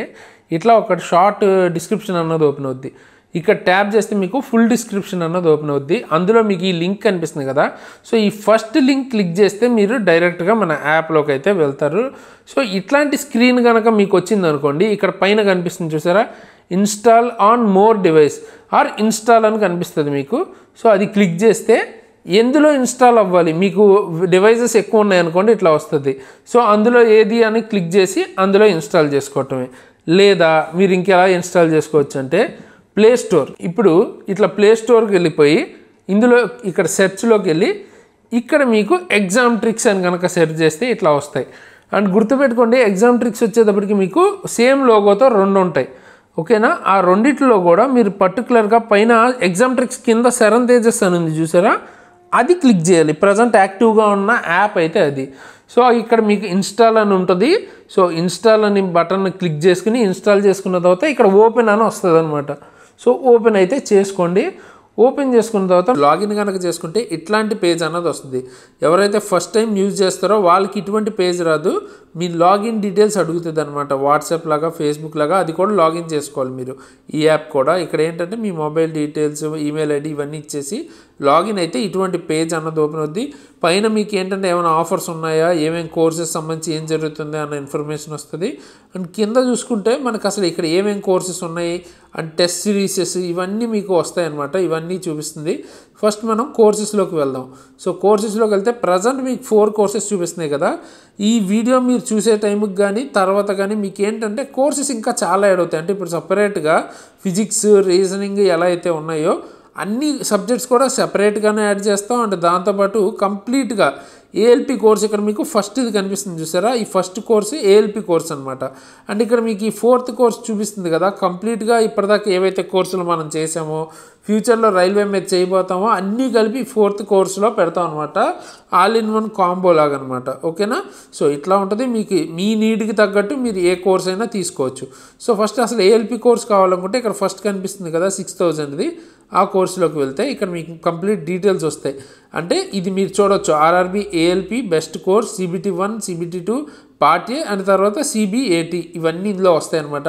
ఇట్లా ఒక షార్ట్ డిస్క్రిప్షన్ అన్నది ఓపెన్ అవుద్ది. ఇక్కడ ట్యాప్ చేస్తే మీకు ఫుల్ డిస్క్రిప్షన్ అన్నది ఓపెన్ అవుద్ది. అందులో మీకు ఈ లింక్ కనిపిస్తుంది కదా, సో ఈ ఫస్ట్ లింక్ క్లిక్ చేస్తే మీరు డైరెక్ట్గా మన యాప్లోకి అయితే వెళ్తారు. సో ఇట్లాంటి స్క్రీన్ కనుక మీకు వచ్చింది అనుకోండి, ఇక్కడ పైన కనిపిస్తుంది చూసారా, install on more device are install అని కనిపిస్తుంది మీకు. సో అది క్లిక్ చేస్తే ఎందులో ఇన్స్టాల్ అవ్వాలి, మీకు డివైజెస్ ఎక్కువ ఉన్నాయనుకోండి ఇట్లా వస్తుంది. సో అందులో ఏది అని క్లిక్ చేసి అందులో ఇన్స్టాల్ చేసుకోవటమే. లేదా మీరు ఇంకెలా ఇన్స్టాల్ చేసుకోవచ్చు అంటే ప్లే స్టోర్. ఇప్పుడు ఇట్లా ప్లే స్టోర్కి వెళ్ళిపోయి ఇందులో ఇక్కడ సెర్చ్లోకి వెళ్ళి ఇక్కడ మీకు ఎగ్జామ్ ట్రిక్స్ అని కనుక సెర్చ్ చేస్తే ఇట్లా వస్తాయి. అండ్ గుర్తుపెట్టుకోండి, ఎగ్జామ్ ట్రిక్స్ వచ్చేటప్పటికి మీకు సేమ్ లోగోతో 2 ఉంటాయి. ఓకేనా? ఆ రెండిట్లో కూడా మీరు పర్టికులర్గా పైన ఎగ్జామ్ ట్రిక్స్ కింద 7 తేజస్ అని ఉంది చూసారా, అది క్లిక్ చేయాలి. ప్రజెంట్ యాక్టివ్గా ఉన్న యాప్ అయితే అది. సో ఇక్కడ మీకు ఇన్స్టాల్ అని ఉంటుంది. సో ఇన్స్టాల్ అని బటన్ క్లిక్ చేసుకుని ఇన్స్టాల్ చేసుకున్న తర్వాత ఇక్కడ ఓపెన్ అని వస్తుంది అనమాట. సో ఓపెన్ అయితే చేసుకోండి. ఓపెన్ చేసుకున్న తర్వాత లాగిన్ కనుక చేసుకుంటే ఇట్లాంటి పేజ్ అన్నది వస్తుంది. ఎవరైతే ఫస్ట్ టైం యూజ్ చేస్తారో వాళ్ళకి ఇటువంటి పేజ్ రాదు. మీ లాగిన్ డీటెయిల్స్ అడుగుతుంది అనమాట. వాట్సాప్ లాగా, ఫేస్బుక్ లాగా అది కూడా లాగిన్ చేసుకోవాలి మీరు. ఈ యాప్ కూడా ఇక్కడ ఏంటంటే మీ మొబైల్ డీటెయిల్స్, ఈమెయిల్ ఐడి ఇవన్నీ ఇచ్చేసి లాగిన్ అయితే ఇటువంటి పేజ్ అన్నది ఓపెన్ అవుద్ది. పైన మీకు ఏంటంటే ఏమైనా ఆఫర్స్ ఉన్నాయా, ఏమేమి కోర్సెస్ సంబంధించి ఏం జరుగుతుంది అన్న ఇన్ఫర్మేషన్ వస్తుంది. అండ్ కింద చూసుకుంటే మనకు అసలు ఇక్కడ ఏమేమి కోర్సెస్ ఉన్నాయి అండ్ టెస్ట్ సిరీసెస్ ఇవన్నీ మీకు వస్తాయన్నమాట. ఇవన్నీ చూపిస్తుంది. ఫస్ట్ మనం కోర్సెస్లోకి వెళ్దాం. సో కోర్సెస్లోకి వెళ్తే ప్రజెంట్ మీకు 4 కోర్సెస్ చూపిస్తున్నాయి కదా. ఈ వీడియో మీరు చూసే టైంకి కానీ తర్వాత కానీ మీకు ఏంటంటే కోర్సెస్ ఇంకా చాలా యాడ్ అవుతాయి. అంటే ఇప్పుడు సపరేట్గా ఫిజిక్స్, రీజనింగ్ ఎలా అయితే ఉన్నాయో అన్ని సబ్జెక్ట్స్ కూడా సెపరేట్గానే యాడ్ చేస్తాం. అండ్ దాంతోపాటు కంప్లీట్గా ఏఎల్పి కోర్స్ ఇక్కడ మీకు ఫస్ట్ ఇది కనిపిస్తుంది చూసారా, ఈ ఫస్ట్ కోర్సు ఏఎల్పి కోర్స్ అనమాట. అండ్ ఇక్కడ మీకు ఈ 4th కోర్స్ చూపిస్తుంది కదా, కంప్లీట్గా ఇప్పటిదాకా ఏవైతే కోర్సులు మనం చేసామో, ఫ్యూచర్లో రైల్వే మీద చేయబోతామో అన్నీ కలిపి 4th కోర్సులో పెడతాం అనమాట. ఆల్ ఇన్ వన్ కాంబో లాగా అనమాట. ఓకేనా? సో ఇట్లా ఉంటుంది. మీకు మీ నీడ్కి తగ్గట్టు మీరు ఏ కోర్స్ అయినా తీసుకోవచ్చు. సో ఫస్ట్ అసలు ఏఎల్పి కోర్స్ కావాలనుకుంటే ఇక్కడ ఫస్ట్ కనిపిస్తుంది కదా 6000ది, ఆ కోర్సులోకి వెళ్తే ఇక్కడ మీకు కంప్లీట్ డీటెయిల్స్ వస్తాయి. అంటే ఇది మీరు చూడొచ్చు, RRB ALP best course, CBT1, CBT2 part A and తర్వాత CBAT ఇవన్నీ ఇందులో వస్తాయి అనమాట.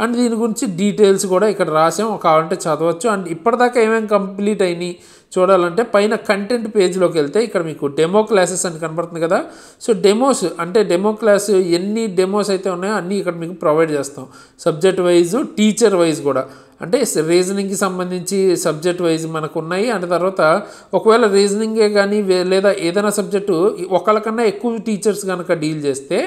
అండ్ దీని గురించి డీటెయిల్స్ కూడా ఇక్కడ రాసాం, కావాలంటే చదవచ్చు. అండ్ ఇప్పటిదాకా ఏమేమి కంప్లీట్ అయినాయి చూడాలంటే పైన కంటెంట్ పేజ్లోకి వెళ్తే ఇక్కడ మీకు డెమో క్లాసెస్ అని కనబడుతుంది కదా. సో డెమోస్ అంటే డెమో క్లాస్ ఎన్ని డెమోస్ అయితే ఉన్నాయో అన్నీ ఇక్కడ మీకు ప్రొవైడ్ చేస్తాం. సబ్జెక్ట్ వైజ్, టీచర్ వైజ్ కూడా. అంటే రీజనింగ్కి సంబంధించి సబ్జెక్ట్ వైజ్ మనకు ఉన్నాయి. అండ్ తర్వాత ఒకవేళ రీజనింగే కానీ లేదా ఏదైనా సబ్జెక్టు ఒకళ్ళకన్నా ఎక్కువ టీచర్స్ కనుక డీల్ చేస్తే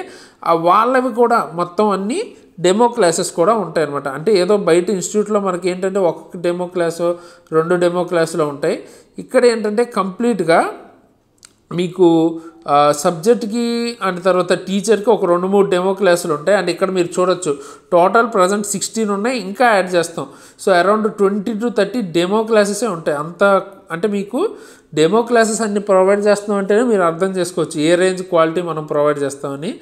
వాళ్ళవి కూడా మొత్తం అన్నీ డెమో క్లాసెస్ కూడా ఉంటాయి అనమాట. అంటే ఏదో బయట ఇన్స్టిట్యూట్లో మనకి ఏంటంటే ఒక్కొక్క డెమో క్లాసు 2 డెమో క్లాసులు ఉంటాయి. ఇక్కడ ఏంటంటే కంప్లీట్గా మీకు సబ్జెక్ట్కి అండ్ తర్వాత టీచర్కి ఒక 2-3 డెమో క్లాసులు ఉంటాయి. అండ్ ఇక్కడ మీరు చూడొచ్చు టోటల్ ప్రజెంట్ 16 ఉన్నాయి, ఇంకా యాడ్ చేస్తాం. సో అరౌండ్ 20 to 30 డెమో క్లాసెసే ఉంటాయి. అంత అంటే మీకు డెమో క్లాసెస్ అన్ని ప్రొవైడ్ చేస్తాం అంటేనే మీరు అర్థం చేసుకోవచ్చు ఏ రేంజ్ క్వాలిటీ మనం ప్రొవైడ్ చేస్తామని.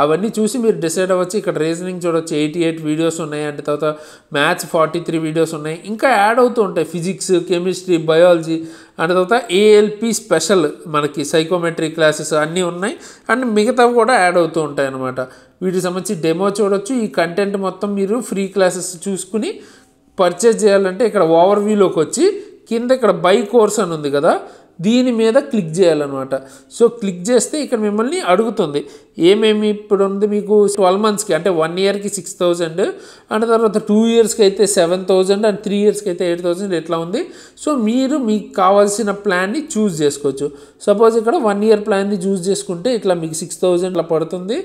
అవన్నీ చూసి మీరు డిసైడ్ అవ్వచ్చు. ఇక్కడ రీజనింగ్ చూడవచ్చు 88 వీడియోస్ ఉన్నాయి. అండ్ తర్వాత మ్యాథ్స్ 43 వీడియోస్ ఉన్నాయి. ఇంకా యాడ్ అవుతూ ఉంటాయి ఫిజిక్స్, కెమిస్ట్రీ, బయాలజీ అండ్ తర్వాత ఏఎల్పి స్పెషల్ మనకి సైకోమెట్రీ క్లాసెస్ అన్నీ ఉన్నాయి. అండ్ మిగతావి కూడా యాడ్ అవుతూ ఉంటాయి అన్నమాట. వీటికి సంబంధించి డెమో చూడొచ్చు. ఈ కంటెంట్ మొత్తం మీరు ఫ్రీ క్లాసెస్ చూసుకుని పర్చేజ్ చేయాలంటే ఇక్కడ ఓవర్వ్యూలోకి వచ్చి కింద ఇక్కడ బై కోర్స్ అని ఉంది కదా, దీని మీద క్లిక్ చేయాలన్నమాట. సో క్లిక్ చేస్తే ఇక్కడ మిమ్మల్ని అడుగుతుంది ఏమేమి ఇప్పుడు ఉంది మీకు 12 monthsకి అంటే 1 yearకి 6,000 అండ్ తర్వాత 2 yearsకి అయితే 7,000 అండ్ 3 yearsకి అయితే 8,000 ఇట్లా ఉంది. సో మీరు మీకు కావాల్సిన ప్లాన్ని చూస్ చేసుకోవచ్చు. సపోజ్ ఇక్కడ 1 year ప్లాన్ని చూస్ చేసుకుంటే ఇట్లా మీకు 6,000 ఇట్లా పడుతుంది.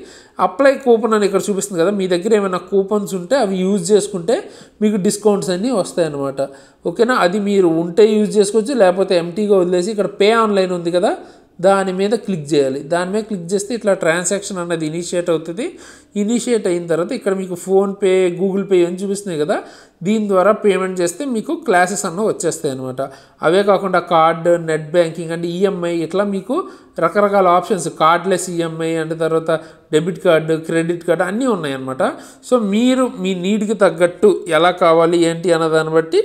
అప్లై కూపన్ అని ఇక్కడ చూపిస్తుంది కదా, మీ దగ్గర ఏమైనా కూపన్స్ ఉంటే అవి యూజ్ చేసుకుంటే మీకు డిస్కౌంట్స్ అన్నీ వస్తాయన్నమాట. ఓకేనా, అది మీరు ఉంటే యూజ్ చేసుకోవచ్చు, లేకపోతే ఎంటీగా వదిలేసి ఇక్కడ పే ఆన్లైన్ ఉంది కదా దాని మీద క్లిక్ చేయాలి. దాని మీద క్లిక్ చేస్తే ఇట్లా ట్రాన్సాక్షన్ అన్నది ఇనిషియేట్ అవుతుంది. ఇనిషియేట్ అయిన తర్వాత ఇక్కడ మీకు ఫోన్పే, గూగుల్ పే అని చూపిస్తున్నాయి కదా, దీని ద్వారా పేమెంట్ చేస్తే మీకు క్లాసెస్ అన్న వచ్చేస్తాయి అనమాట. అవే కాకుండా card, net banking and EMI ఇట్లా మీకు రకరకాల ఆప్షన్స్, కార్డ్లెస్ ఈఎంఐ అండ్ తర్వాత డెబిట్ కార్డు, క్రెడిట్ కార్డు అన్నీ ఉన్నాయన్నమాట. సో మీరు మీ నీడ్కి తగ్గట్టు ఎలా కావాలి ఏంటి అన్న దాన్ని బట్టి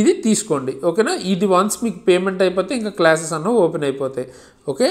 ఇది తీసుకోండి. ఓకేనా, ఇది వన్స్ మీకు పేమెంట్ అయిపోతే ఇంకా క్లాసెస్ అన్న ఓపెన్ అయిపోతాయి. ఓకే.